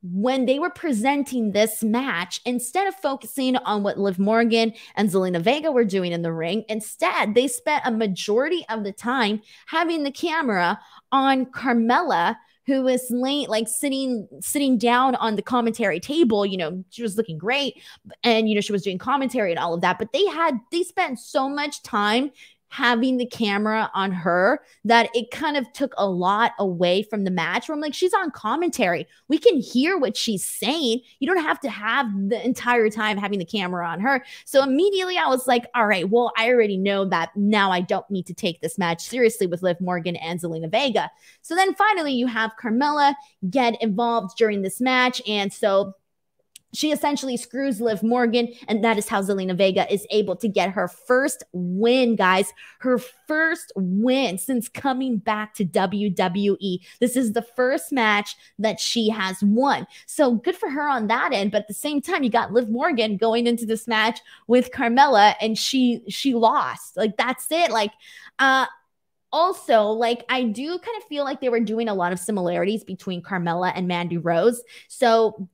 when they were presenting this match, instead of focusing on what Liv Morgan and Zelina Vega were doing in the ring, instead, they spent a majority of the time having the camera on Carmella, who was sitting down on the commentary table. She was looking great, and she was doing commentary and all of that. But they spent so much time having the camera on her that it kind of took a lot away from the match. Where I'm like, she's on commentary, we can hear what she's saying. You don't have to have the entire time having the camera on her. So immediately I was like, all right, well, I already know that now I don't need to take this match seriously with Liv Morgan and Zelina Vega. So then finally you have Carmella get involved during this match, and so she essentially screws Liv Morgan, and that is how Zelina Vega is able to get her first win, guys. Her first win since coming back to WWE. This is the first match that she has won. So good for her on that end. But at the same time, you got Liv Morgan going into this match with Carmella, and she lost. Like, that's it. Also, I do kind of feel like they were doing a lot of similarities between Carmella and Mandy Rose. So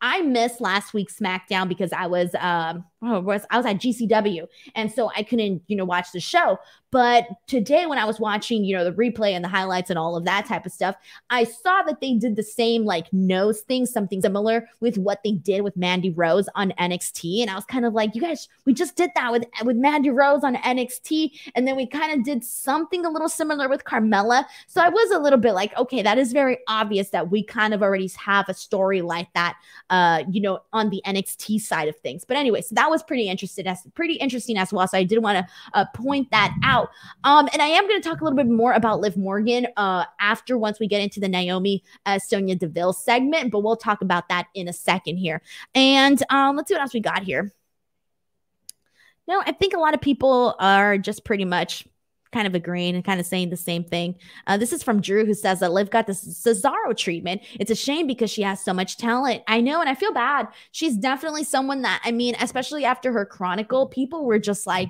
I missed last week's SmackDown because I was at GCW, and so I couldn't watch the show. But today when I was watching the replay and the highlights and all of that type of stuff, I saw that they did the same nose thing, something similar with what they did with Mandy Rose on NXT. And I was kind of like, you guys, we just did that with Mandy Rose on NXT, and then we kind of did something a little similar with Carmella. So I was a little bit like, okay, that is very obvious that we kind of already have a story like that on the NXT side of things. But anyway, so that was pretty interesting as well. So I did want to point that out. And I am going to talk a little bit more about Liv Morgan once we get into the Naomi Sonya Deville segment, but we'll talk about that in a second here. And let's see what else we got here. No, I think a lot of people are just pretty much kind of agreeing and kind of saying the same thing. This is from Drew, who says that Liv got the Cesaro treatment. It's a shame because she has so much talent. I know, and I feel bad. She's definitely someone that, especially after her Chronicle, people were just like,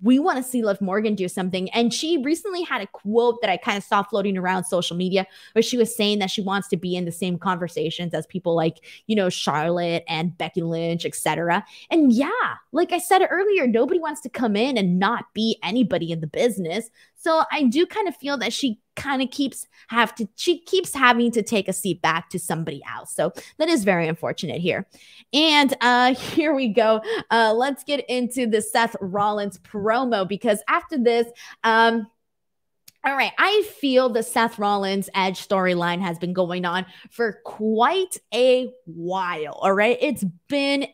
we want to see Liv Morgan do something. And she recently had a quote that I kind of saw floating around social media where she was saying that she wants to be in the same conversations as people like, Charlotte and Becky Lynch, etc. And yeah, like I said earlier, nobody wants to come in and not be anybody in the business. So I do kind of feel that she kind of keeps having to take a seat back to somebody else. So that is very unfortunate here. And here we go. Let's get into the Seth Rollins promo, because after this, all right, I feel the Seth Rollins Edge storyline has been going on for quite a while. All right, it's been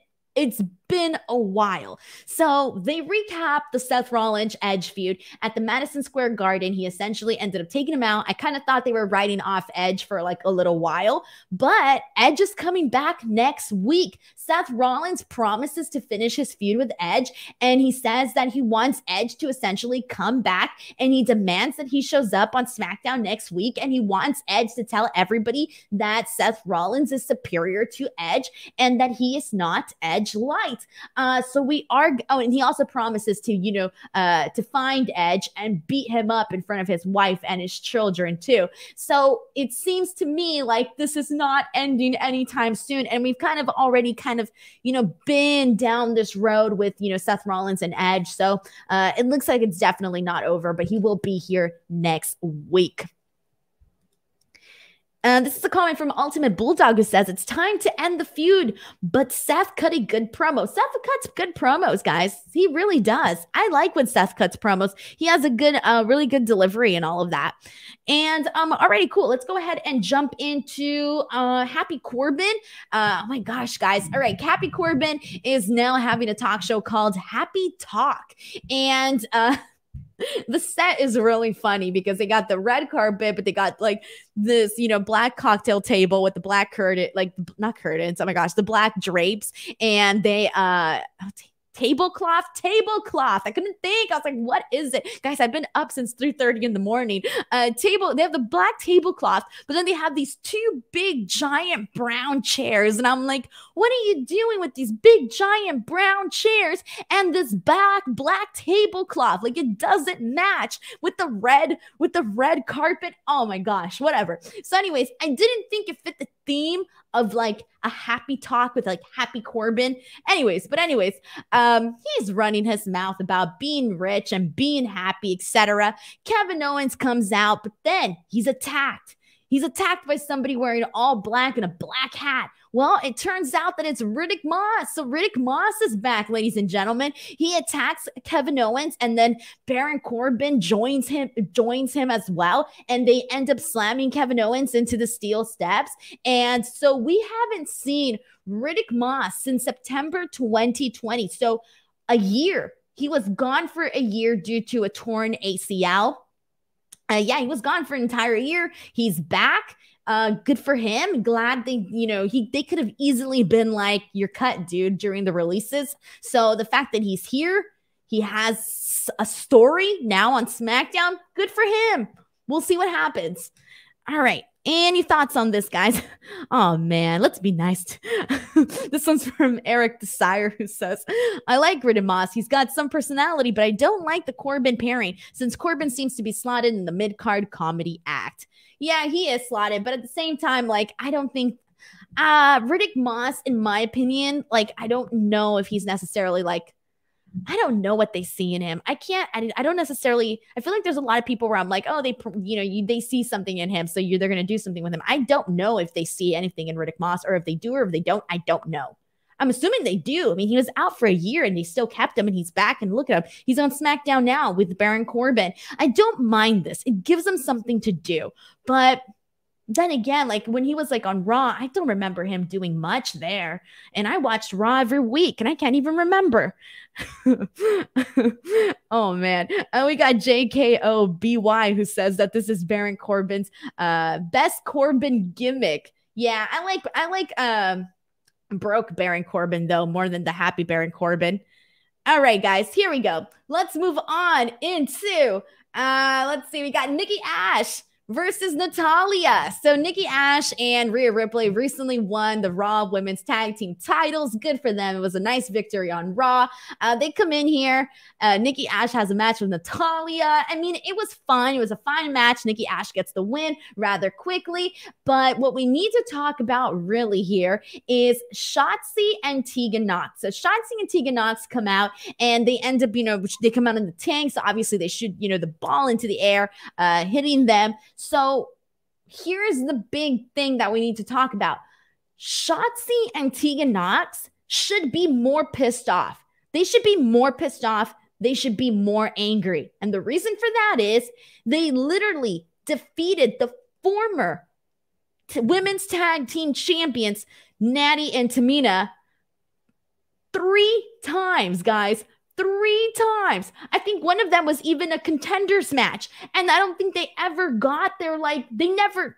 been a while. So they recap the Seth Rollins Edge feud at the Madison Square Garden. He essentially ended up taking him out. I kind of thought they were writing off Edge for like a little while, but Edge is coming back next week. Seth Rollins promises to finish his feud with Edge, and he says that he wants Edge to essentially come back, and he demands that he shows up on SmackDown next week, and he wants Edge to tell everybody that Seth Rollins is superior to Edge and that he is not Edge light. So we are, and he also promises to, to find Edge and beat him up in front of his wife and his children too. So it seems to me like this is not ending anytime soon. And we've kind of already been down this road with, Seth Rollins and Edge. So it looks like it's definitely not over, but he will be here next week. This is a comment from Ultimate Bulldog who says, it's time to end the feud, but Seth cut a good promo. Seth cuts good promos, guys. He really does. I like when Seth cuts promos. He has a good, really good delivery and all of that. And alrighty, cool. Let's go ahead and jump into Happy Corbin. Oh my gosh, guys. All right, Happy Corbin is now having a talk show called Happy Talk. And the set is really funny because they got the red carpet, but they got like this, black cocktail table with the black curtain, like not curtains. Oh my gosh, the black drapes, and they tablecloth. I couldn't think. I was like, what is it? Guys, I've been up since 3:30 in the morning. They have the black tablecloth, but then they have these two big giant brown chairs. And I'm like, what are you doing with these big giant brown chairs and this black tablecloth? Like, it doesn't match with the red carpet. Oh my gosh, whatever. So anyways, I didn't think it fit the theme of like a happy talk with like Happy Corbin. Anyways, he's running his mouth about being rich and being happy, etc. Kevin Owens comes out, but then he's attacked. He's attacked by somebody wearing all black and a black hat. Well, it turns out that it's Riddick Moss. So Riddick Moss is back, ladies and gentlemen. He attacks Kevin Owens, and then Baron Corbin joins him as well. And they end up slamming Kevin Owens into the steel steps. And so we haven't seen Riddick Moss since September 2020. So a year. He was gone for a year due to a torn ACL. He was gone for an entire year. He's back. Good for him. Glad they could have easily been like, you're cut, dude, during the releases. So the fact that he's here, he has a story now on SmackDown. Good for him. We'll see what happens. All right. Any thoughts on this, guys? Oh, man, let's be nice. This one's from Eric Desire, who says, I like Riddick Moss. He's got some personality, but I don't like the Corbin pairing since Corbin seems to be slotted in the mid-card comedy act. Yeah, he is slotted, but at the same time, like, I don't think Riddick Moss, in my opinion, like, I don't know if he's necessarily like, I don't know what they see in him. I don't necessarily, I feel like there's a lot of people where I'm like, oh, they see something in him. So they're going to do something with him. I don't know if they see anything in Riddick Moss, or if they do, or if they don't, I don't know. I'm assuming they do. I mean, he was out for a year and they still kept him, and he's back, and look at him. He's on SmackDown now with Baron Corbin. I don't mind this. It gives them something to do. But then again, like when he was like on Raw, I don't remember him doing much there. And I watched Raw every week and I can't even remember. Oh man. We got JKOBY who says that this is Baron Corbin's best Corbin gimmick. Yeah, I like broke Baron Corbin though more than the happy Baron Corbin. All right, guys, here we go. Let's move on into let's see, we got Nikki Ash versus Natalya. So Nikki Ash and Rhea Ripley recently won the Raw Women's Tag Team titles. Good for them. It was a nice victory on Raw. They come in here. Nikki Ash has a match with Natalya. I mean, it was fun. It was a fine match. Nikki Ash gets the win rather quickly. But what we need to talk about really here is Shotzi and Tegan Nox. So Shotzi and Tegan Nox come out and they end up, they come out in the tank. So obviously they shoot, the ball into the air, hitting them. So here's the big thing that we need to talk about. Shotzi and Tegan Nox should be more pissed off. They should be more pissed off. They should be more angry. And the reason for that is they literally defeated the former women's tag team champions, Natty and Tamina, 3 times, guys. 3 times. I think one of them was even a contenders match. And I don't think they ever got their, they never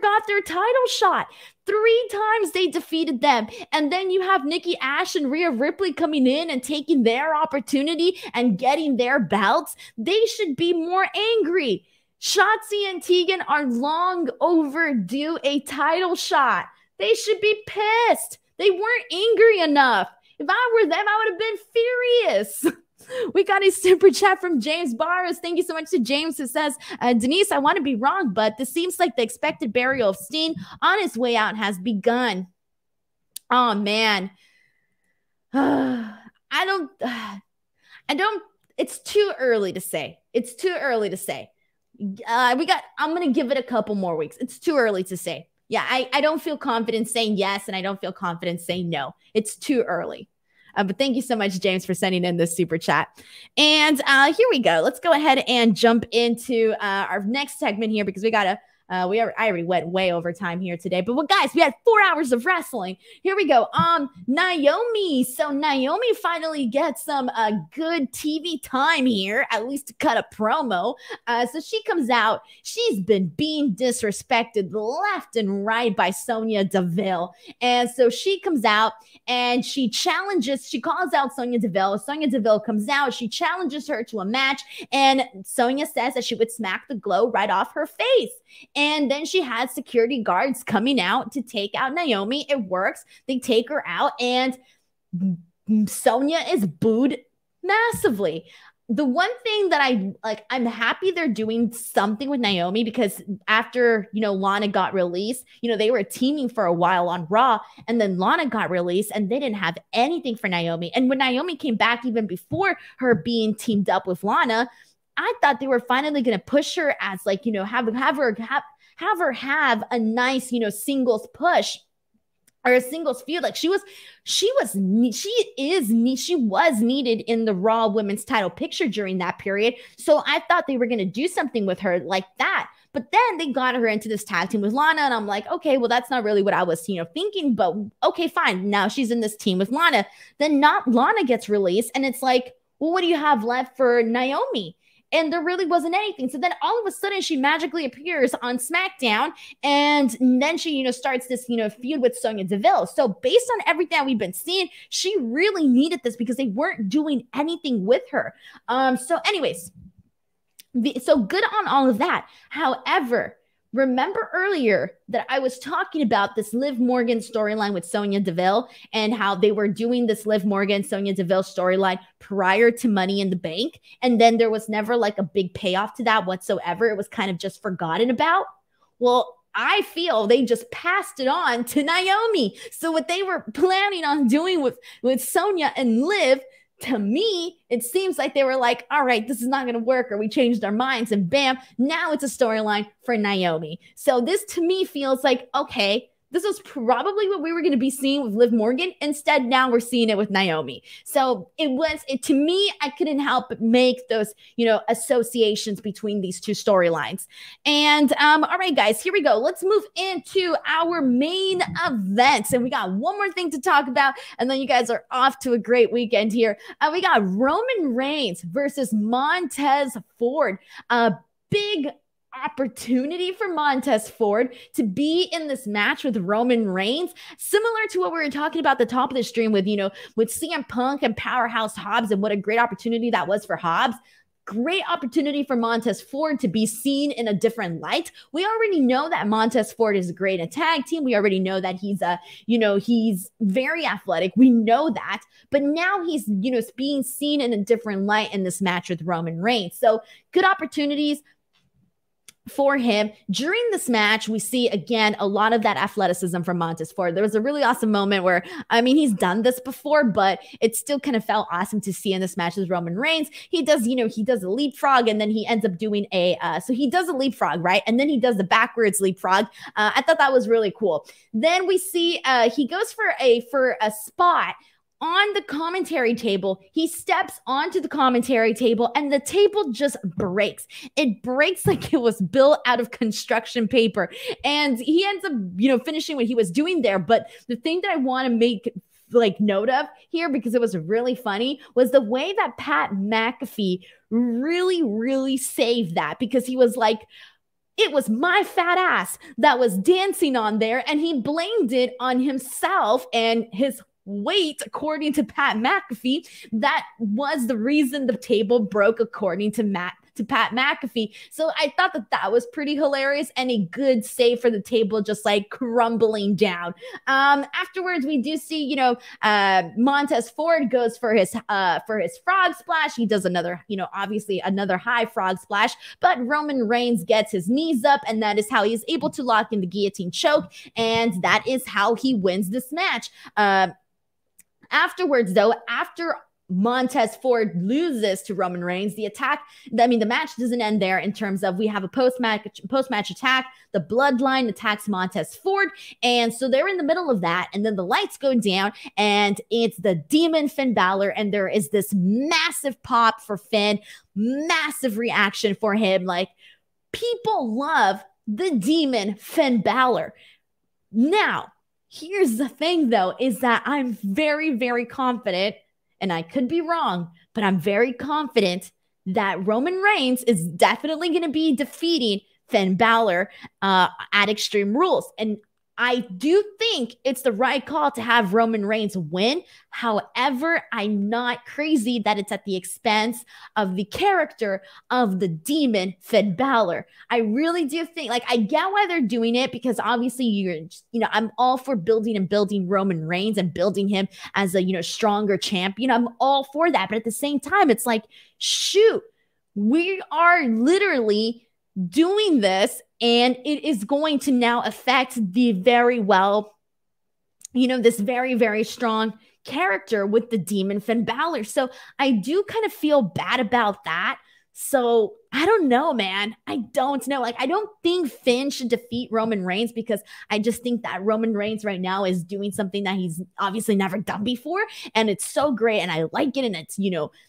got their title shot. 3 times they defeated them. And then you have Nikki Ash and Rhea Ripley coming in and taking their opportunity and getting their belts. They should be more angry. Shotzi and Tegan are long overdue a title shot. They should be pissed. They weren't angry enough. If I were them, I would have been furious. We got a super chat from James Barros. Thank you so much to James, who says, Denise, I want to be wrong, but this seems like the expected burial of Steen on his way out has begun. Oh, man. It's too early to say. It's too early to say. I'm going to give it a couple more weeks. It's too early to say. Yeah, I don't feel confident saying yes, and I don't feel confident saying no. It's too early. But thank you so much, James, for sending in this super chat. And here we go. Let's go ahead and jump into our next segment here, because I already went way over time here today. But guys, we had 4 hours of wrestling. Here we go. Naomi. So Naomi finally gets some good TV time here, at least to cut a promo. So she comes out. She's been being disrespected left and right by Sonya Deville. And so she comes out and she calls out Sonya Deville. Sonya Deville comes out. She challenges her to a match. And Sonya says that she would smack the glow right off her face. And then she has security guards coming out to take out Naomi. It works. They take her out, and Sonya is booed massively. The one thing that I'm happy they're doing something with Naomi, because after, Lana got released, they were teaming for a while on Raw, and then Lana got released and they didn't have anything for Naomi. And when Naomi came back, even before her being teamed up with Lana, I thought they were finally going to push her as have her have a nice, singles push or a singles feud. Like she was needed in the Raw Women's title picture during that period. So I thought they were going to do something with her like that. But then they got her into this tag team with Lana, and I'm like, okay, well, that's not really what I was, thinking, but okay, fine. Now she's in this team with Lana. Then Lana gets released, and it's like, well, what do you have left for Naomi? And there really wasn't anything. So then all of a sudden she magically appears on SmackDown, and then she, starts this, feud with Sonya Deville. So based on everything that we've been seeing, she really needed this because they weren't doing anything with her. So anyways, so good on all of that. However, remember earlier that I was talking about this Liv Morgan storyline with Sonya Deville and how they were doing this Liv Morgan, Sonya Deville storyline prior to Money in the Bank. And then there was never a big payoff to that whatsoever. It was kind of just forgotten about. Well, I feel they just passed it on to Naomi. So what they were planning on doing with Sonya and Liv, to me, it seems like they were like, all right, this is not going to work, or we changed our minds, and bam, now it's a storyline for Naomi. So this to me feels like, okay, this was probably what we were going to be seeing with Liv Morgan. Instead, now we're seeing it with Naomi. So to me, I couldn't help but make those, associations between these two storylines. And all right, guys, here we go. Let's move into our main event. And we got one more thing to talk about, and then you guys are off to a great weekend here. We got Roman Reigns versus Montez Ford. A big opportunity for Montez Ford to be in this match with Roman Reigns, similar to what we were talking about at the top of the stream with CM Punk and Powerhouse Hobbs, and what a great opportunity that was for Hobbs. Great opportunity for Montez Ford to be seen in a different light. We already know that Montez Ford is great in a tag team. We already know that he's very athletic. We know that, but now he's, being seen in a different light in this match with Roman Reigns. So good opportunities for him. During this match, we see again a lot of that athleticism from Montez Ford. There was a really awesome moment where, he's done this before, but it still kind of felt awesome to see in this match with Roman Reigns. He does a leapfrog, and then he ends up doing so he does a leapfrog, right? And then he does the backwards leapfrog. I thought that was really cool. Then we see he goes for a spot on the commentary table. He steps onto the commentary table, and the table just breaks. It breaks like it was built out of construction paper. And he ends up, finishing what he was doing there. But the thing that I want to make like note of here, because it was really funny, was the way that Pat McAfee really saved that, because he was like, it was my fat ass that was dancing on there, and he blamed it on himself and his weight, according to Pat McAfee. That was the reason the table broke, according to Pat McAfee. So I thought that was pretty hilarious and a good save for the table, just like crumbling down. Afterwards, we do see, Montez Ford goes for his frog splash. He does another, obviously another high frog splash, but Roman Reigns gets his knees up, and that is how he is able to lock in the guillotine choke, and that is how he wins this match. Afterwards, though, after Montez Ford loses to Roman Reigns, the match doesn't end there, in terms of we have a post-match attack. The Bloodline attacks Montez Ford, and so they're in the middle of that, and then the lights go down, and it's the Demon Finn Balor, and there is this massive pop for Finn, massive reaction for him. Like, people love the Demon Finn Balor. Now, here's the thing, though, is that I'm very confident, and I could be wrong, but I'm very confident that Roman Reigns is definitely going to be defeating Finn Balor at Extreme Rules. And I do think it's the right call to have Roman Reigns win. However, I'm not crazy that it's at the expense of the character of the Demon Finn Balor. I really do think, like, I get why they're doing it, because obviously I'm all for building Roman Reigns and building him as a, stronger champion. I'm all for that. But at the same time, it's like, shoot, we are literally doing this, and it is going to now affect the this very strong character with the Demon Finn Balor. So I do kind of feel bad about that. So I don't know, man. I don't know. Like, I don't think Finn should defeat Roman Reigns, because I just think that Roman Reigns right now is doing something that he's obviously never done before. And it's so great. And I like it. And it's,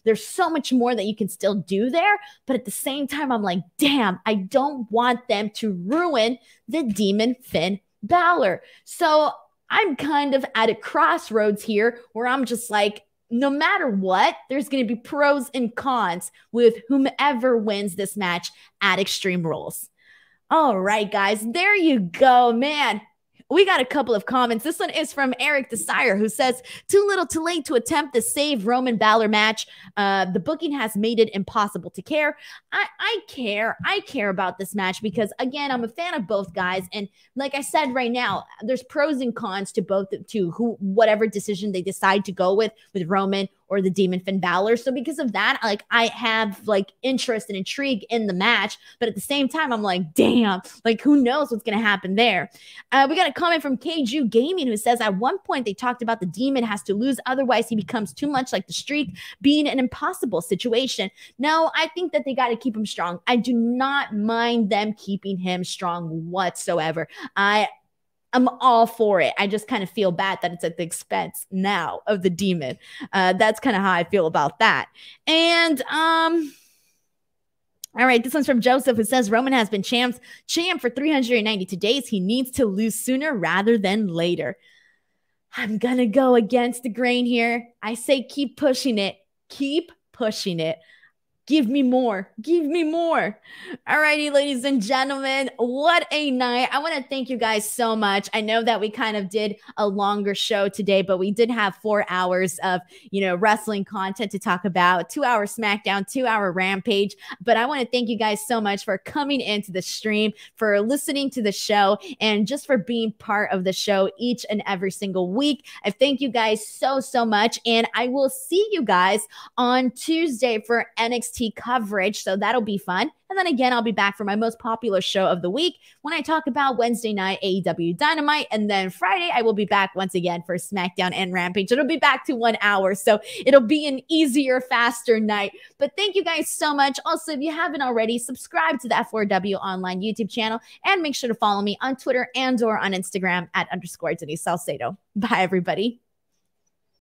there's so much more that you can still do there. But at the same time, I'm like, damn, I don't want them to ruin the Demon Finn Balor. So I'm kind of at a crossroads here, where I'm just like, no matter what, there's going to be pros and cons with whomever wins this match at Extreme Rules. All right, guys, there you go, man. We got a couple of comments. This one is from Eric Desire, who says, too little too late to attempt the save Roman Balor match. The booking has made it impossible to care. I care. I care about this match because, again, I'm a fan of both guys. And like I said, right now, there's pros and cons to both, to whatever decision they decide to go with Roman or the Demon Finn Balor. So because of that, like, I have like interest and intrigue in the match, but at the same time, I'm like, damn, like, who knows what's going to happen there. We got a comment from Keiju Gaming, who says, at one point they talked about the Demon has to lose, otherwise he becomes too much like the Streak, being an impossible situation. No, I think that they got to keep him strong. I do not mind them keeping him strong whatsoever. I'm all for it. I just kind of feel bad that it's at the expense now of the Demon. That's kind of how I feel about that. And all right, this one's from Joseph, who says, Roman has been champ for 392 days. He needs to lose sooner rather than later. I'm going to go against the grain here. I say keep pushing it. Keep pushing it. Give me more. Give me more. All righty, ladies and gentlemen, what a night. I want to thank you guys so much. I know that we kind of did a longer show today, but we did have 4 hours of, wrestling content to talk about, 2 hour Smackdown, 2 hour Rampage. But I want to thank you guys so much for coming into the stream, for listening to the show, and just for being part of the show each and every single week. I thank you guys so, so much. And I will see you guys on Tuesday for NXT coverage, so that'll be fun. And then again, I'll be back for my most popular show of the week when I talk about Wednesday night AEW Dynamite, and then Friday I will be back once again for Smackdown and Rampage. It'll be back to 1 hour, so it'll be an easier, faster night. But thank you guys so much. Also, if you haven't already, subscribe to the F4W Online YouTube channel, and make sure to follow me on Twitter and or on Instagram at _Denise Salcedo. Bye, everybody.